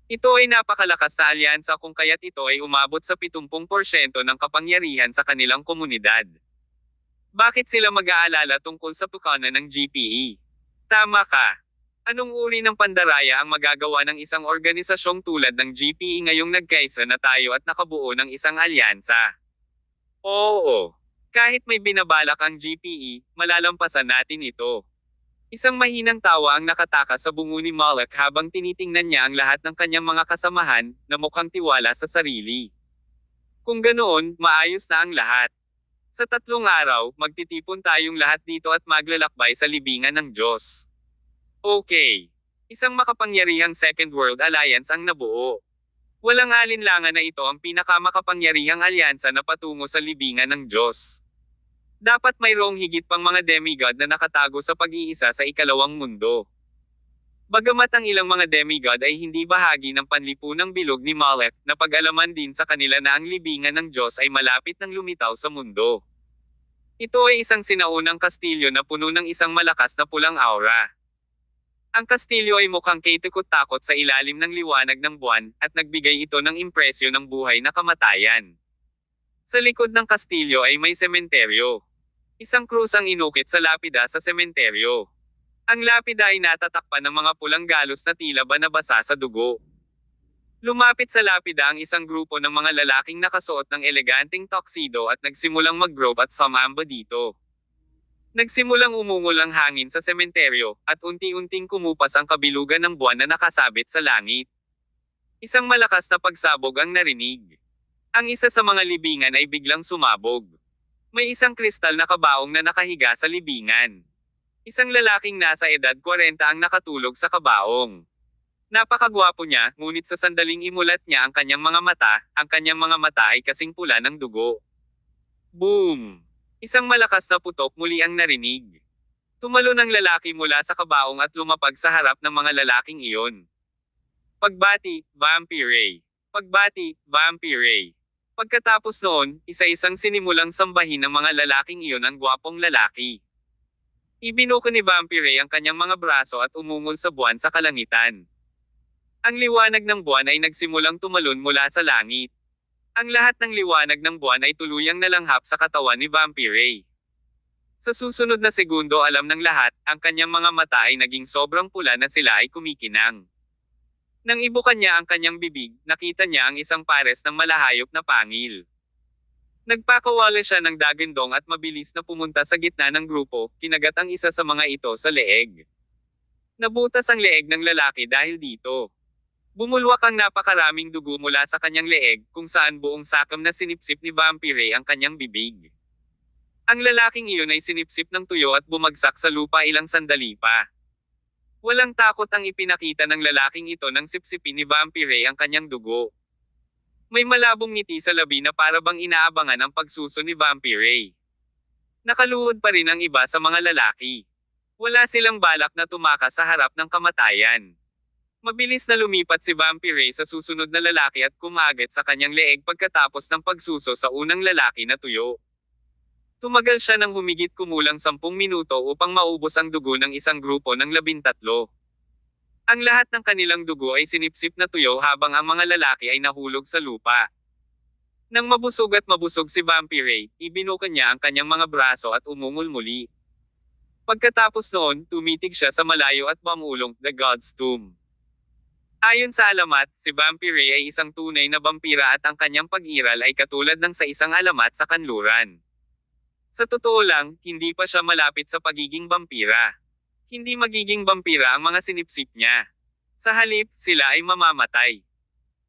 Ito ay napakalakas na alyansa kung kaya't ito ay umabot sa 70% ng kapangyarihan sa kanilang komunidad. Bakit sila mag-aalala tungkol sa pukanan ng GPE? Tama ka. Anong uri ng pandaraya ang magagawa ng isang organisasyong tulad ng GPE ngayong nagkaisa na tayo at nakabuo ng isang alyansa? Oo. Kahit may binabalak ang GPE, malalampasan natin ito. Isang mahinang tawa ang nakatakas sa bungo ni Malek habang tinitingnan niya ang lahat ng kanyang mga kasamahan, na mukhang tiwala sa sarili. Kung ganoon, maayos na ang lahat. Sa 3 araw, magtitipon tayong lahat dito at maglalakbay sa libingan ng Diyos. Okay. Isang makapangyarihang Second World Alliance ang nabuo. Walang alinlangan na ito ang pinakamakapangyarihang alyansa na patungo sa libingan ng Diyos. Dapat mayroong higit pang mga demigod na nakatago sa pag-iisa sa ikalawang mundo. Bagamat ang ilang mga demigod ay hindi bahagi ng panlipunang bilog ni Malek, napag-alaman din sa kanila na ang libingan ng Diyos ay malapit ng lumitaw sa mundo. Ito ay isang sinaunang kastilyo na puno ng isang malakas na pulang aura. Ang kastilyo ay mukhang kitikot-takot sa ilalim ng liwanag ng buwan, at nagbigay ito ng impresyo ng buhay na kamatayan. Sa likod ng kastilyo ay may sementeryo. Isang krus ang inukit sa lapida sa sementeryo. Ang lapida ay natatakpan ng mga pulang galos na tila ba nabasa sa dugo. Lumapit sa lapida ang isang grupo ng mga lalaking nakasuot ng eleganteng tuxedo at nagsimulang mag-grope at sumamba dito. Nagsimulang umungol ang hangin sa sementeryo, at unti-unting kumupas ang kabilugan ng buwan na nakasabit sa langit. Isang malakas na pagsabog ang narinig. Ang isa sa mga libingan ay biglang sumabog. May isang kristal na kabaong na nakahiga sa libingan. Isang lalaking nasa edad 40 ang nakatulog sa kabaong. Napakagwapo niya, ngunit sa sandaling imulat niya ang kanyang mga mata, ang kanyang mga mata ay kasing pula ng dugo. Boom! Isang malakas na putok muli ang narinig. Tumalon ang lalaki mula sa kabaong at lumapag sa harap ng mga lalaking iyon. Pagbati, Vampire. Pagbati, Vampire. Pagkatapos noon, isa-isang sinimulang sambahin ng mga lalaking iyon ang gwapong lalaki. Ibinuko ni Vampire ang kanyang mga braso at umungol sa buwan sa kalangitan. Ang liwanag ng buwan ay nagsimulang tumalon mula sa langit. Ang lahat ng liwanag ng buwan ay tuluyang nalanghap sa katawan ni Vampire. Sa susunod na segundo alam ng lahat, ang kanyang mga mata ay naging sobrang pula na sila ay kumikinang. Nang ibukan niya ang kanyang bibig, nakita niya ang isang pares ng malahayop na pangil. Nagpakawala siya ng dagandong at mabilis na pumunta sa gitna ng grupo, kinagat ang isa sa mga ito sa leeg. Nabutas ang leeg ng lalaki dahil dito. Bumulwak ang napakaraming dugo mula sa kanyang leeg, kung saan buong sakam na sinipsip ni Vampire ang kanyang bibig. Ang lalaking iyon ay sinipsip ng tuyo at bumagsak sa lupa ilang sandali pa. Walang takot ang ipinakita ng lalaking ito nang sipsipin ni Vampire ang kanyang dugo. May malabong ngiti sa labi na para bang inaabangan ang pagsuso ni Vampire. Nakaluhod pa rin ang iba sa mga lalaki. Wala silang balak na tumakas sa harap ng kamatayan. Mabilis na lumipat si Vampire sa susunod na lalaki at kumagit sa kanyang leeg pagkatapos ng pagsuso sa unang lalaki na tuyo. Tumagal siya ng humigit kumulang 10 minuto upang maubos ang dugo ng isang grupo ng 13. Ang lahat ng kanilang dugo ay sinipsip na tuyo habang ang mga lalaki ay nahulog sa lupa. Nang mabusog si Vampire, ibinukan niya ang kanyang mga braso at umungol muli. Pagkatapos noon, tumitig siya sa malayo at bumulong, "The God's Tomb." Ayon sa alamat, si Vampire ay isang tunay na vampira at ang kanyang pag-iral ay katulad ng sa isang alamat sa kanluran. Sa totoo lang, hindi pa siya malapit sa pagiging vampira. Hindi magiging vampira ang mga sinipsip niya. Sa halip, sila ay mamamatay.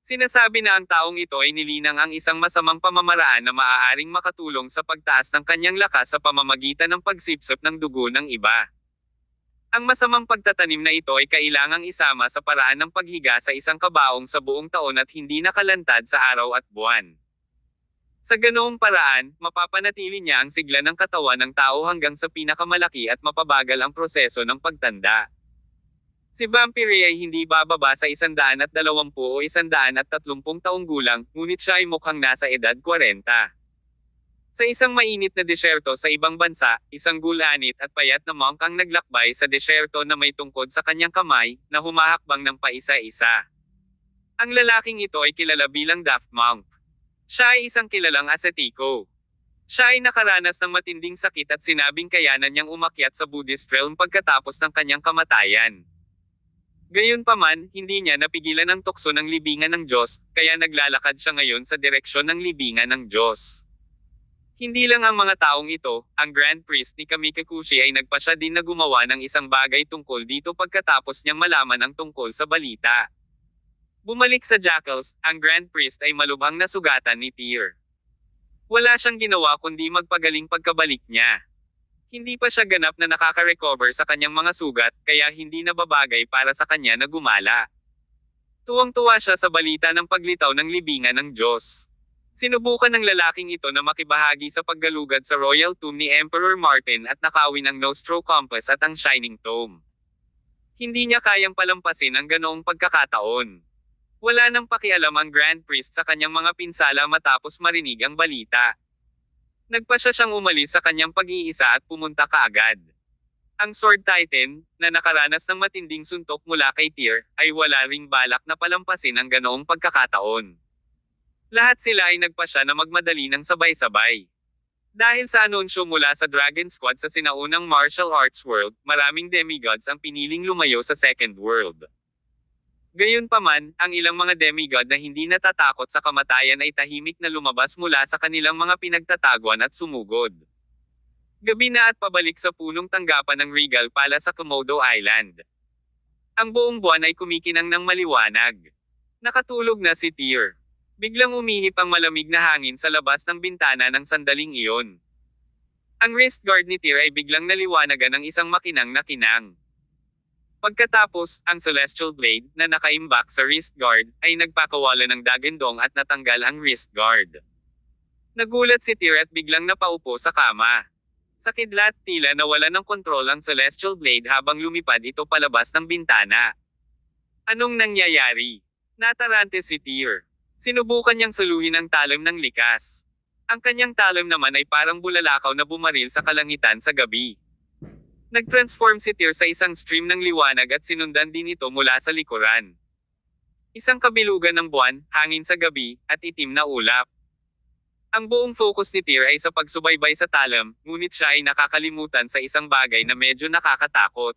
Sinasabi na ang taong ito ay nilinang ang isang masamang pamamaraan na maaaring makatulong sa pagtaas ng kanyang lakas sa pamamagitan ng pagsipsip ng dugo ng iba. Ang masamang pagtatanim na ito ay kailangang isama sa paraan ng paghiga sa isang kabaong sa buong taon at hindi nakalantad sa araw at buwan. Sa ganoong paraan, mapapanatili niya ang sigla ng katawan ng tao hanggang sa pinakamalaki at mapabagal ang proseso ng pagtanda. Si Vampire ay hindi bababa sa 120 o 130 taong gulang, ngunit siya ay mukhang nasa edad 40. Sa isang mainit na desyerto sa ibang bansa, isang gulanit at payat na monk ang naglakbay sa desyerto na may tungkod sa kanyang kamay, na humahakbang ng paisa-isa. Ang lalaking ito ay kilala bilang Daft Monk. Siya ay isang kilalang asetiko. Siya ay nakaranas ng matinding sakit at sinabing kayanan niyang umakyat sa Buddhist realm pagkatapos ng kanyang kamatayan. Gayunpaman, hindi niya napigilan ang tukso ng libingan ng Diyos, kaya naglalakad siya ngayon sa direksyon ng libingan ng Diyos. Hindi lang ang mga taong ito, ang Grand Priest ni Kamikakushi ay nagpasya din na gumawa ng isang bagay tungkol dito pagkatapos niyang malaman ang tungkol sa balita. Bumalik sa Jackals, ang Grand Priest ay malubhang nasugatan ni Tyr. Wala siyang ginawa kundi magpagaling pagkabalik niya. Hindi pa siya ganap na nakaka-recover sa kanyang mga sugat, kaya hindi na babagay para sa kanya na gumala. Tuwang-tuwa siya sa balita ng paglitaw ng libingan ng Diyos. Sinubukan ng lalaking ito na makibahagi sa paggalugad sa Royal Tomb ni Emperor Martin at nakawin ang Nostro Compass at ang Shining Tome. Hindi niya kayang palampasin ang ganoong pagkakataon. Wala nang pakialam ang Grand Priest sa kanyang mga pinsala matapos marinig ang balita. Nagpasya siyang umalis sa kanyang pag-iisa at pumunta kaagad. Ang Sword Titan, na nakaranas ng matinding suntok mula kay Tyr, ay wala ring balak na palampasin ang ganoong pagkakataon. Lahat sila ay nagpasya na magmadali ng sabay-sabay. Dahil sa anunsyo mula sa Dragon Squad sa sinaunang martial arts world, maraming demigods ang piniling lumayo sa Second World. Gayunpaman, ang ilang mga demigod na hindi natatakot sa kamatayan ay tahimik na lumabas mula sa kanilang mga pinagtataguan at sumugod. Gabi na at pabalik sa punong tanggapan ng Regal Palace sa Komodo Island. Ang buong buwan ay kumikinang ng maliwanag. Nakatulog na si Tyr. Biglang umihip ang malamig na hangin sa labas ng bintana ng sandaling iyon. Ang wrist guard ni Tyr ay biglang naliwanagan ng isang makinang na kinang. Pagkatapos, ang Celestial Blade, na nakaimbak sa wrist guard, ay nagpakawala ng dagandong at natanggal ang wrist guard. Nagulat si Tyr at biglang napaupo sa kama. Sa kidlat, tila nawala ng kontrol ang Celestial Blade habang lumipad ito palabas ng bintana. Anong nangyayari? Natarante si Tyr. Sinubukan niyang saluhin ang talim ng likas. Ang kanyang talim naman ay parang bulalakaw na bumaril sa kalangitan sa gabi. Nag-transform si Tyr sa isang stream ng liwanag at sinundan din ito mula sa likuran. Isang kabilugan ng buwan, hangin sa gabi, at itim na ulap. Ang buong focus ni Tyr ay sa pagsubaybay sa talim, ngunit siya ay nakakalimutan sa isang bagay na medyo nakakatakot.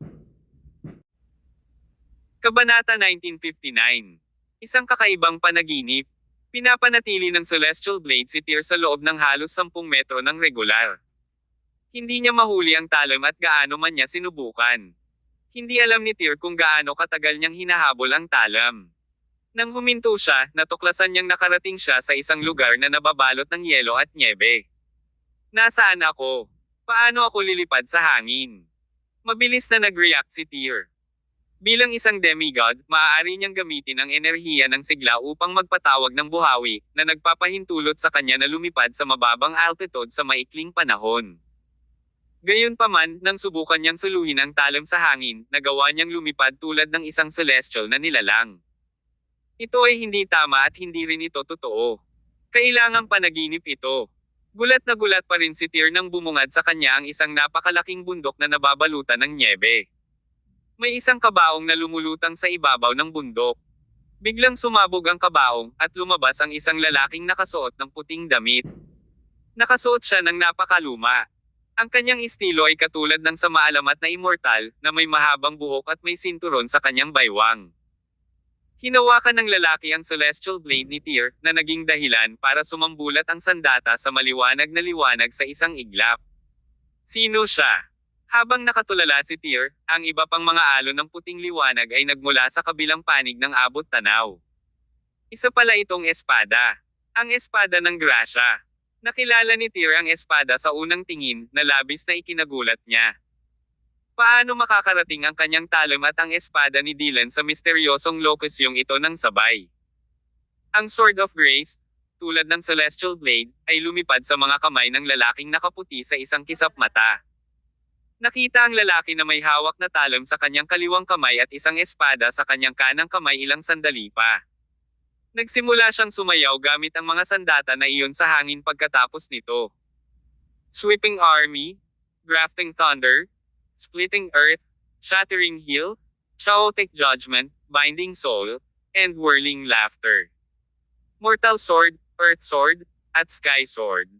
Kabanata 1959. Isang kakaibang panaginip. Pinapanatili ng Celestial Blade si Tyr sa loob ng halos 10 metro ng regular. Hindi niya mahuli ang talim at gaano man niya sinubukan. Hindi alam ni Tyr kung gaano katagal niyang hinahabol ang talim. Nang huminto siya, natuklasan niyang nakarating siya sa isang lugar na nababalot ng yelo at nyebe. Nasaan ako? Paano ako lilipad sa hangin? Mabilis na nag-react si Tyr. Bilang isang demigod, maaari niyang gamitin ang enerhiya ng sigla upang magpatawag ng buhawi, na nagpapahintulot sa kanya na lumipad sa mababang altitude sa maikling panahon. Gayunpaman, nang subukan niyang suluhin ang talim sa hangin, nagawa niyang lumipad tulad ng isang celestial na nilalang. Ito ay hindi tama at hindi rin ito totoo. Kailangang panaginip ito. Gulat na gulat pa rin si Tyr nang bumungad sa kanya ang isang napakalaking bundok na nababalutan ng nyebe. May isang kabaong na lumulutang sa ibabaw ng bundok. Biglang sumabog ang kabaong, at lumabas ang isang lalaking nakasuot ng puting damit. Nakasuot siya ng napakaluma. Ang kanyang estilo ay katulad ng sa maalamat na immortal, na may mahabang buhok at may sinturon sa kanyang baywang. Hinawakan ng lalaki ang Celestial Blade ni Tyr, na naging dahilan para sumambulat ang sandata sa maliwanag na liwanag sa isang iglap. Sino siya? Habang nakatulala si Tyr, ang iba pang mga alon ng puting liwanag ay nagmula sa kabilang panig ng abot tanaw. Isa pala itong espada. Ang espada ng grasya. Nakilala ni Tyr ang espada sa unang tingin, na labis na ikinagulat niya. Paano makakarating ang kanyang talim at ang espada ni Dylan sa misteryosong lokasyong ito ng sabay? Ang Sword of Grace, tulad ng Celestial Blade, ay lumipad sa mga kamay ng lalaking nakaputi sa isang kisap mata. Nakita ang lalaki na may hawak na talim sa kanyang kaliwang kamay at isang espada sa kanyang kanang kamay ilang sandali pa. Nagsimula siyang sumayaw gamit ang mga sandata na iyon sa hangin pagkatapos nito. Sweeping Army, Grafting Thunder, Splitting Earth, Shattering Heel, Chaotic Judgment, Binding Soul, and Whirling Laughter. Mortal Sword, Earth Sword, at Sky Sword.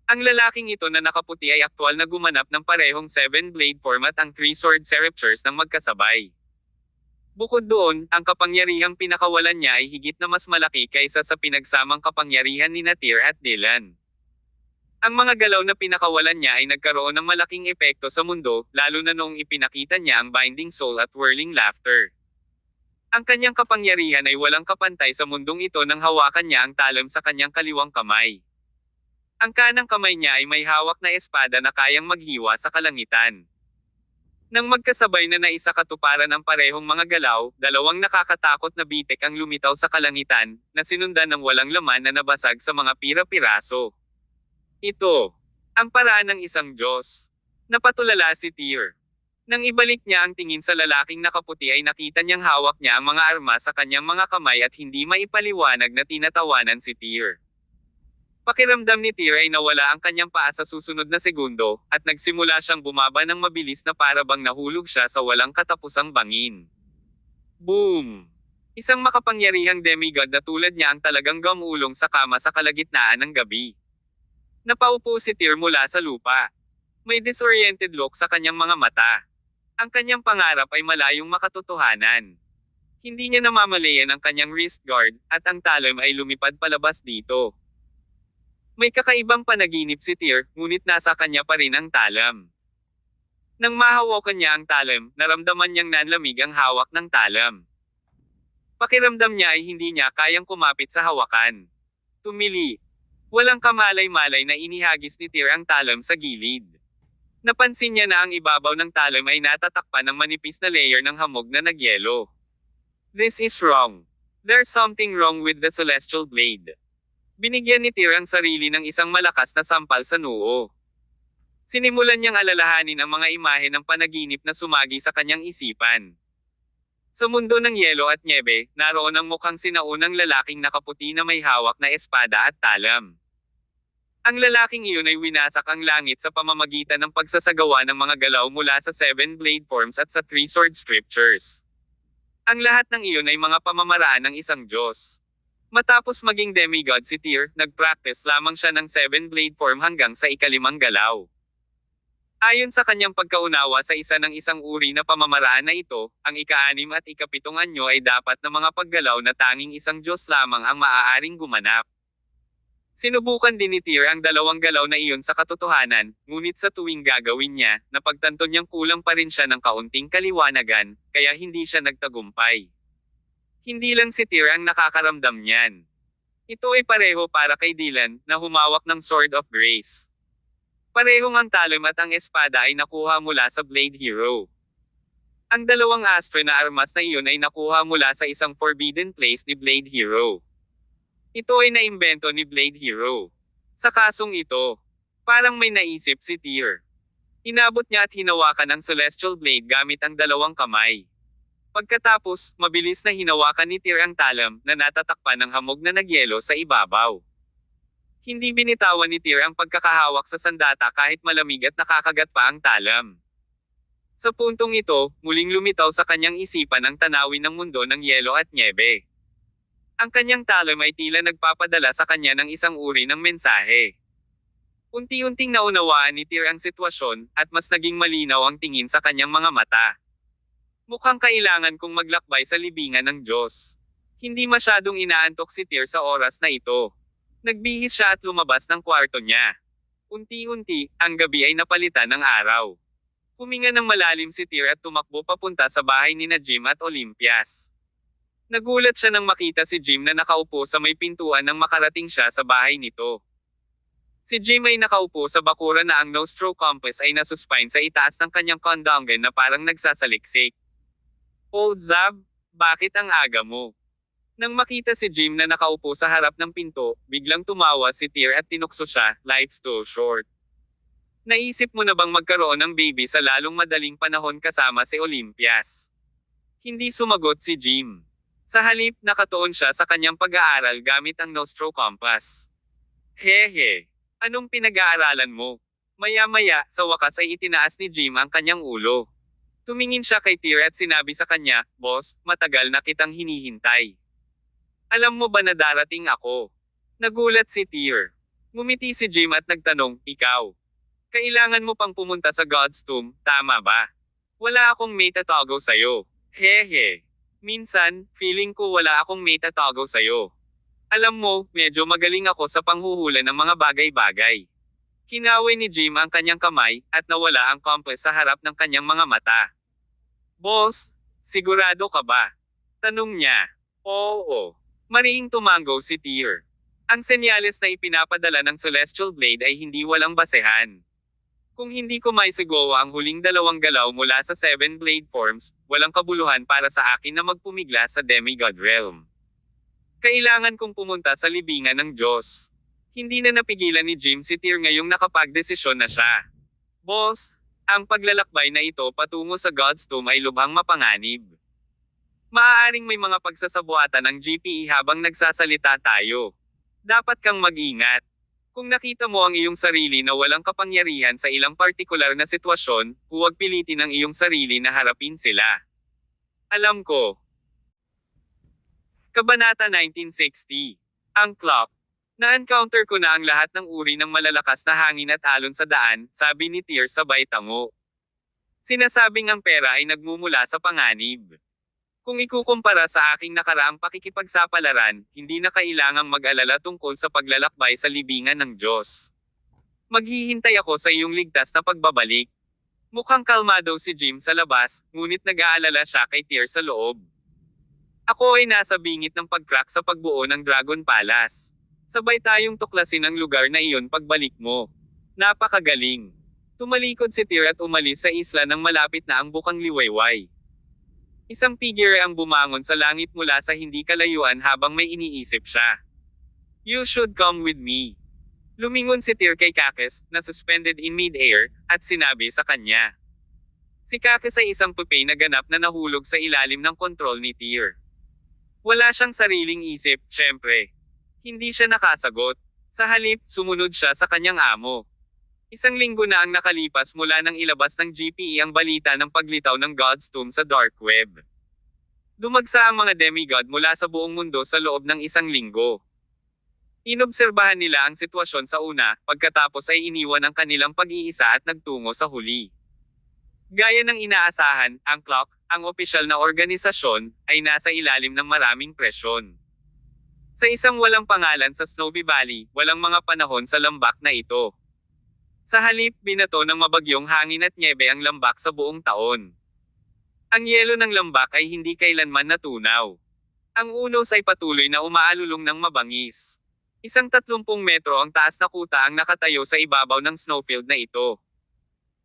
Ang lalaking ito na nakaputi ay aktwal na gumanap ng parehong 7-blade form at ang 3-sword Seraptures ng magkasabay. Bukod doon, ang kapangyarihang pinakawalan niya ay higit na mas malaki kaysa sa pinagsamang kapangyarihan ni Tyr at Dylan. Ang mga galaw na pinakawalan niya ay nagkaroon ng malaking epekto sa mundo, lalo na noong ipinakita niya ang Binding Soul at Whirling Laughter. Ang kanyang kapangyarihan ay walang kapantay sa mundong ito nang hawakan niya ang talim sa kanyang kaliwang kamay. Ang kanang kamay niya ay may hawak na espada na kayang maghiwa sa kalangitan. Nang magkasabay na naisakatuparan ang parehong mga galaw, dalawang nakakatakot na bitek ang lumitaw sa kalangitan, na sinundan ng walang laman na nabasag sa mga pira-piraso. Ito, ang paraan ng isang Diyos. Napatulala si Tyr. Nang ibalik niya ang tingin sa lalaking nakaputi ay nakita niyang hawak niya ang mga armas sa kanyang mga kamay at hindi maipaliwanag na tinatawanan si Tyr. Pakiramdam ni Tyr ay nawala ang kanyang paa sa susunod na segundo, at nagsimula siyang bumaba ng mabilis na parabang nahulog siya sa walang katapusang bangin. Boom! Isang makapangyarihang demigod na tulad niya ang talagang gamulong sa kama sa kalagitnaan ng gabi. Napaupo si Tyr mula sa lupa. May disoriented look sa kanyang mga mata. Ang kanyang pangarap ay malayong makatotohanan. Hindi niya namamalayan ang kanyang wrist guard, at ang talim ay lumipad palabas dito. May kakaibang panaginip si Tyr, ngunit nasa kanya pa rin ang talim. Nang mahawakan niya ang talim, naramdaman niyang nanlamig ang hawak ng talim. Pakiramdam niya ay hindi niya kayang kumapit sa hawakan. Tumili. Walang kamalay-malay na inihagis ni Tyr ang talam sa gilid. Napansin niya na ang ibabaw ng talam ay natatakpan ng manipis na layer ng hamog na nagyelo. This is wrong. There's something wrong with the celestial blade. Binigyan ni Tyr ang sarili ng isang malakas na sampal sa noo. Sinimulan niyang alalahanin ang mga imahe ng panaginip na sumagi sa kanyang isipan. Sa mundo ng yelo at nyebe, naroon ang mukhang sinaunang lalaking nakaputi na may hawak na espada at talam. Ang lalaking iyon ay winasak ang langit sa pamamagitan ng pagsasagawa ng mga galaw mula sa 7 blade forms at sa 3 sword scriptures. Ang lahat ng iyon ay mga pamamaraan ng isang Diyos. Matapos maging demigod si Tyr, nag-practice lamang siya ng 7 blade form hanggang sa ikalimang galaw. Ayon sa kanyang pagkaunawa sa isa ng isang uri na pamamaraan na ito, ang ika-6 at ika-7 anyo ay dapat na mga paggalaw na tanging isang Diyos lamang ang maaaring gumanap. Sinubukan din ni Tyr ang dalawang galaw na iyon sa katotohanan, ngunit sa tuwing gagawin niya, napagtanto niyang kulang pa rin siya ng kaunting kaliwanagan, kaya hindi siya nagtagumpay. Hindi lang si Tyr ang nakakaramdam niyan. Ito ay pareho para kay Dylan, na humawak ng Sword of Grace. Parehong ang talim at ang espada ay nakuha mula sa Blade Hero. Ang dalawang astre na armas na iyon ay nakuha mula sa isang forbidden place ni Blade Hero. Ito ay naimbento ni Blade Hero. Sa kasong ito, parang may naisip si Tyr. Inabot niya at hinawakan ang Celestial Blade gamit ang dalawang kamay. Pagkatapos, mabilis na hinawakan ni Tyr ang talam na natatakpan ng hamog na nagyelo sa ibabaw. Hindi binitawan ni Tyr ang pagkakahawak sa sandata kahit malamig at nakakagat pa ang talam. Sa puntong ito, muling lumitaw sa kanyang isipan ang tanawin ng mundo ng yelo at nyebe. Ang kanyang talam ay tila nagpapadala sa kanya ng isang uri ng mensahe. Unti-unting naunawaan ni Tyr ang sitwasyon, at mas naging malinaw ang tingin sa kanyang mga mata. Mukhang kailangan kong maglakbay sa libingan ng Diyos. Hindi masyadong inaantok si Tyr sa oras na ito. Nagbihis siya at lumabas ng kwarto niya. Unti-unti, ang gabi ay napalitan ng araw. Huminga ng malalim si Tyr at tumakbo papunta sa bahay ni Jim at Olympias. Nagulat siya nang makita si Jim na nakaupo sa may pintuan nang makarating siya sa bahay nito. Si Jim ay nakaupo sa bakuran na ang Nostro Compass ay nasuspine sa itaas ng kanyang kondongan na parang nagsasaliksik. Old Zab, bakit ang aga mo? Nang makita si Jim na nakaupo sa harap ng pinto, biglang tumawa si Tyr at tinukso siya, life's too short. Naisip mo na bang magkaroon ng baby sa lalong madaling panahon kasama si Olympias? Hindi sumagot si Jim. Sa halip, nakatuon siya sa kanyang pag-aaral gamit ang Nostro Compass. Hehe. Anong pinag-aaralan mo? Maya-maya, sa wakas ay itinaas ni Jim ang kanyang ulo. Tumingin siya kay Tyr at sinabi sa kanya, Boss, matagal na kitang hinihintay. Alam mo ba na darating ako? Nagulat si Tyr. Ngumiti si Jim at nagtanong, ikaw? Kailangan mo pang pumunta sa God's Tomb, tama ba? Wala akong may tatago sa'yo. Hehe. Minsan, feeling ko wala akong may tatago sa'yo. Alam mo, medyo magaling ako sa panghuhula ng mga bagay-bagay. Kinaway ni Jim ang kanyang kamay, at nawala ang compass sa harap ng kanyang mga mata. Boss, sigurado ka ba? Tanong niya. Oo. Mariing tumango si Tyr. Ang senyales na ipinapadala ng Celestial Blade ay hindi walang basehan. Kung hindi ko maisigawa ang huling dalawang galaw mula sa 7 blade forms, walang kabuluhan para sa akin na magpumigla sa demigod realm. Kailangan kong pumunta sa libingan ng Diyos. Hindi na napigilan ni Jim si Tyr ngayong nakapagdesisyon na siya. Boss, ang paglalakbay na ito patungo sa God's Tomb ay lubhang mapanganib. Maaaring may mga pagsasabuatan ng GPE habang nagsasalita tayo. Dapat kang mag-ingat. Kung nakita mo ang iyong sarili na walang kapangyarihan sa ilang partikular na sitwasyon, huwag pilitin ang iyong sarili na harapin sila. Alam ko. Kabanata 1960. Ang clock. Na-encounter ko na ang lahat ng uri ng malalakas na hangin at alon sa daan, sabi ni Tyr sabay tango. Sinasabing ang pera ay nagmumula sa panganib. Kung ikukumpara sa aking nakaraang pakikipagsapalaran, hindi na kailangang mag-alala tungkol sa paglalakbay sa libingan ng Diyos. Maghihintay ako sa iyong ligtas na pagbabalik. Mukhang kalmado si Jim sa labas, ngunit nag-aalala siya kay Tyr sa loob. Ako ay nasa bingit ng pag-crack sa pagbuo ng Dragon Palace. Sabay tayong tuklasin ang lugar na iyon pagbalik mo. Napakagaling. Tumalikod si Tyr at umalis sa isla nang malapit na ang bukang liwayway. Isang figure ang bumangon sa langit mula sa hindi kalayuan habang may iniisip siya. You should come with me. Lumingon si Tyr kay Kakes, na suspended in mid-air, at sinabi sa kanya. Si Kakes ay isang puppy na ganap na nahulog sa ilalim ng kontrol ni Tyr. Wala siyang sariling isip, syempre. Hindi siya nakasagot. Sa halip, sumunod siya sa kanyang amo. Isang linggo na ang nakalipas mula nang ilabas ng GPE ang balita ng paglitaw ng God's Tomb sa dark web. Dumagsa ang mga demigod mula sa buong mundo sa loob ng isang linggo. Inobserbahan nila ang sitwasyon sa una, pagkatapos ay iniwan ang kanilang pag-iisa at nagtungo sa huli. Gaya ng inaasahan, ang Clock, ang opisyal na organisasyon, ay nasa ilalim ng maraming presyon. Sa isang walang pangalan sa Snowy Valley, walang mga panahon sa lambak na ito. Sa halip, binato ng mabagyong hangin at nyebe ang lambak sa buong taon. Ang yelo ng lambak ay hindi kailanman natunaw. Ang unos ay patuloy na umaalulong ng mabangis. Isang 30 metro ang taas na kuta ang nakatayo sa ibabaw ng snowfield na ito.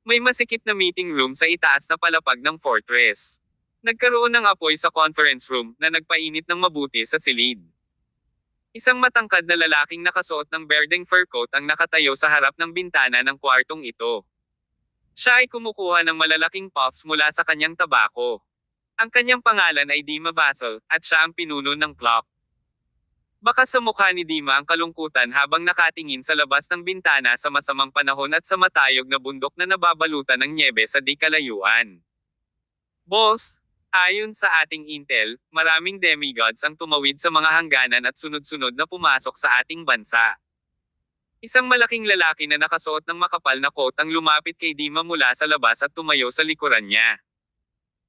May masikip na meeting room sa itaas na palapag ng fortress. Nagkaroon ng apoy sa conference room na nagpainit ng mabuti sa silid. Isang matangkad na lalaking nakasuot ng berdeng fur coat ang nakatayo sa harap ng bintana ng kwartong ito. Siya ay kumukuha ng malalaking puffs mula sa kanyang tabako. Ang kanyang pangalan ay Dima Vassal, at siya ang pinuno ng Clock. Baka sa mukha ni Dima ang kalungkutan habang nakatingin sa labas ng bintana sa masamang panahon at sa matayog na bundok na nababalutan ng nyebe sa di kalayuan. Boss, ayon sa ating intel, maraming demigods ang tumawid sa mga hangganan at sunod-sunod na pumasok sa ating bansa. Isang malaking lalaki na nakasuot ng makapal na coat ang lumapit kay Dima mula sa labas at tumayo sa likuran niya.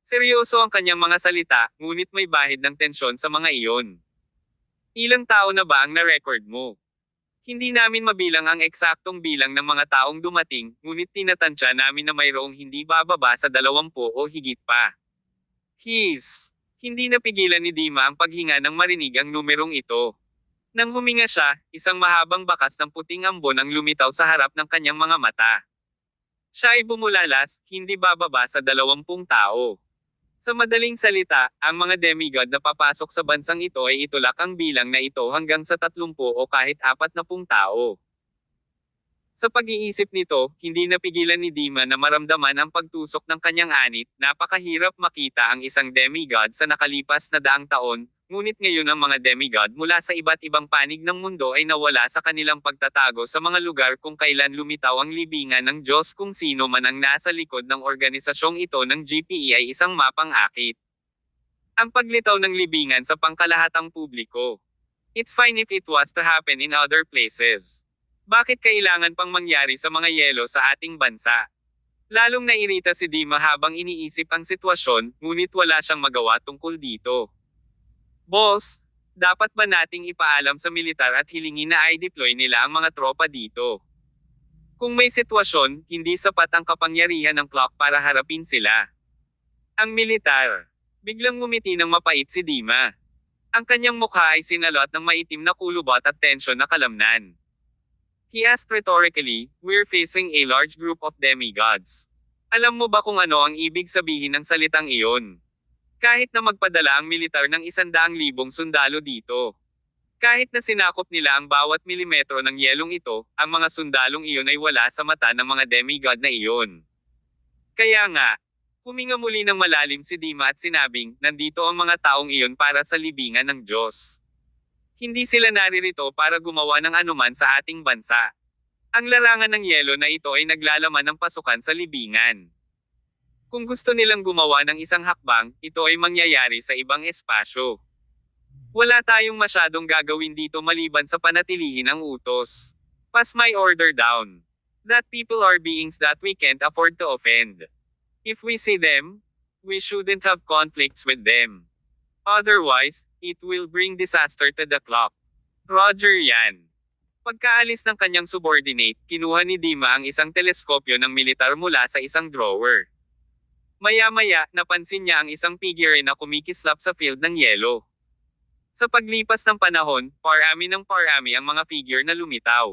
Seryoso ang kanyang mga salita, ngunit may bahid ng tensyon sa mga iyon. Ilang tao na ba ang na-record mo? Hindi namin mabilang ang eksaktong bilang ng mga taong dumating, ngunit tinatansya namin na mayroong hindi bababa sa 20 o higit pa. Hindi napigilan ni Dima ang paghinga nang marinig ang numerong ito. Nang huminga siya, isang mahabang bakas ng puting ambon ang lumitaw sa harap ng kanyang mga mata. Siya ay bumulalas, hindi bababa sa 20 tao. Sa madaling salita, ang mga demigod na papasok sa bansang ito ay itulak ang bilang na ito hanggang sa 30 o kahit 40 tao. Sa pag-iisip nito, hindi napigilan ni Dima na maramdaman ang pagtusok ng kanyang anit. Napakahirap makita ang isang demigod sa nakalipas na daang taon, ngunit ngayon ang mga demigod mula sa iba't ibang panig ng mundo ay nawala sa kanilang pagtatago sa mga lugar kung kailan lumitaw ang libingan ng Diyos. Kung sino man ang nasa likod ng organisasyong ito ng GPE ay isang mapang akit. Ang paglitaw ng libingan sa pangkalahatang publiko. It's fine if it was to happen in other places. Bakit kailangan pang mangyari sa mga yelo sa ating bansa? Lalong nairita si Dima habang iniisip ang sitwasyon, ngunit wala siyang magawa tungkol dito. Boss, dapat ba nating ipaalam sa militar at hilingin na i-deploy nila ang mga tropa dito? Kung may sitwasyon, hindi sapat ang kapangyarihan ng Clock para harapin sila. Ang militar. Biglang ngumiti ng mapait si Dima. Ang kanyang mukha ay sinalot ng maitim na kulubot at tensyon na kalamnan. He asked rhetorically, we're facing a large group of demigods. Alam mo ba kung ano ang ibig sabihin ng salitang iyon? Kahit na magpadala ang militar ng 100,000 sundalo dito. Kahit na sinakop nila ang bawat milimetro ng yelong ito, ang mga sundalong iyon ay wala sa mata ng mga demigod na iyon. Kaya nga, huminga muli ng malalim si Dima at sinabing, nandito ang mga taong iyon para sa libingan ng Diyos. Hindi sila naririto para gumawa ng anuman sa ating bansa. Ang larangan ng yelo na ito ay naglalaman ng pasukan sa libingan. Kung gusto nilang gumawa ng isang hakbang, ito ay mangyayari sa ibang espasyo. Wala tayong masyadong gagawin dito maliban sa panatilihin ang utos. Pass my order down. That people are beings that we can't afford to offend. If we see them, we shouldn't have conflicts with them. Otherwise, it will bring disaster to the Clock. Roger yan. Pagkaalis ng kanyang subordinate, kinuha ni Dima ang isang teleskopyo ng militar mula sa isang drawer. Maya-maya, napansin niya ang isang figure na kumikislap sa field ng yelo. Sa paglipas ng panahon, parami ng parami ang mga figure na lumitaw.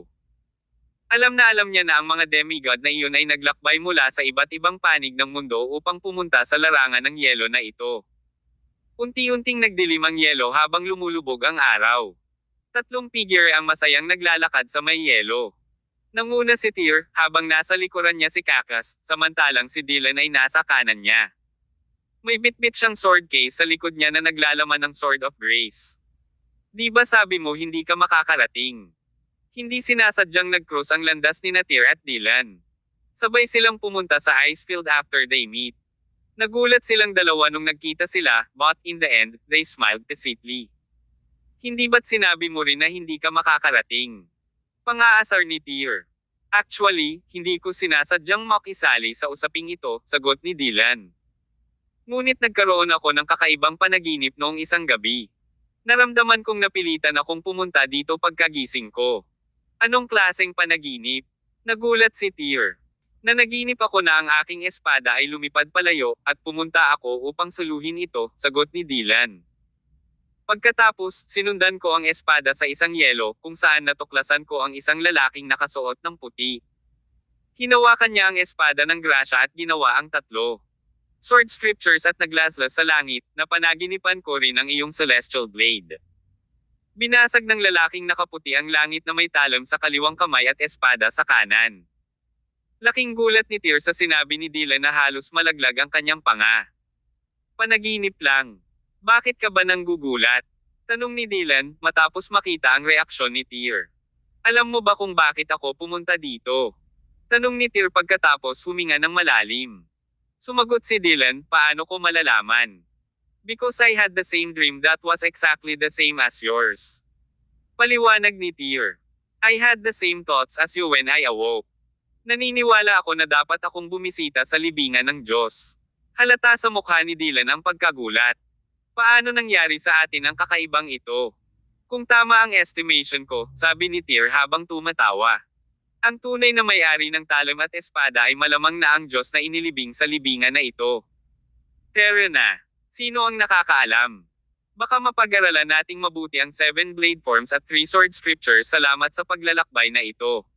Alam na alam niya na ang mga demigod na iyon ay naglakbay mula sa iba't ibang panig ng mundo upang pumunta sa larangan ng yelo na ito. Unti-unting nagdilim ang yelo habang lumulubog ang araw. Tatlong figure ang masayang naglalakad sa may yelo. Nanguna si Tyr, habang nasa likuran niya si Kakas, samantalang si Dylan ay nasa kanan niya. May bitbit siyang sword case sa likod niya na naglalaman ng Sword of Grace. Di ba sabi mo hindi ka makakarating? Hindi sinasadyang nag-cross ang landas ni Tyr at Dylan. Sabay silang pumunta sa Icefield after they meet. Nagulat silang dalawa nung nagkita sila, but in the end, they smiled deceitfully. Hindi ba't sinabi mo rin na hindi ka makakarating? Pang-aasar ni Tyr. Actually, hindi ko sinasadyang makisali sa usaping ito, sagot ni Dylan. Ngunit nagkaroon ako ng kakaibang panaginip noong isang gabi. Naramdaman kong napilitan akong pumunta dito pagkagising ko. Anong klaseng panaginip? Nagulat si Tyr. Nanaginip ako na ang aking espada ay lumipad palayo, at pumunta ako upang suluhin ito, sagot ni Dylan. Pagkatapos, sinundan ko ang espada sa isang yelo, kung saan natuklasan ko ang isang lalaking nakasuot ng puti. Hinawakan niya ang espada ng grasya at ginawa ang tatlo. Sword scriptures at naglaslas sa langit, na panaginipan ko rin ang iyong celestial blade. Binasag ng lalaking nakaputi ang langit na may talam sa kaliwang kamay at espada sa kanan. Laking gulat ni Tyr sa sinabi ni Dylan na halos malaglag ang kanyang panga. Panaginip lang. Bakit ka ba nanggugulat? Tanong ni Dylan, matapos makita ang reaksyon ni Tyr. Alam mo ba kung bakit ako pumunta dito? Tanong ni Tyr pagkatapos huminga ng malalim. Sumagot si Dylan, paano ko malalaman? Because I had the same dream that was exactly the same as yours. Paliwanag ni Tyr. I had the same thoughts as you when I awoke. Naniniwala ako na dapat akong bumisita sa libingan ng Diyos. Halata sa mukha ni Dylan ang pagkagulat. Paano nangyari sa atin ang kakaibang ito? Kung tama ang estimation ko, sabi ni Tyr habang tumatawa. Ang tunay na may-ari ng talam at espada ay malamang na ang Diyos na inilibing sa libingan na ito. Tara na. Sino ang nakakaalam? Baka mapag-aralan nating mabuti ang 7 blade forms at 3 sword scriptures. Salamat sa paglalakbay na ito.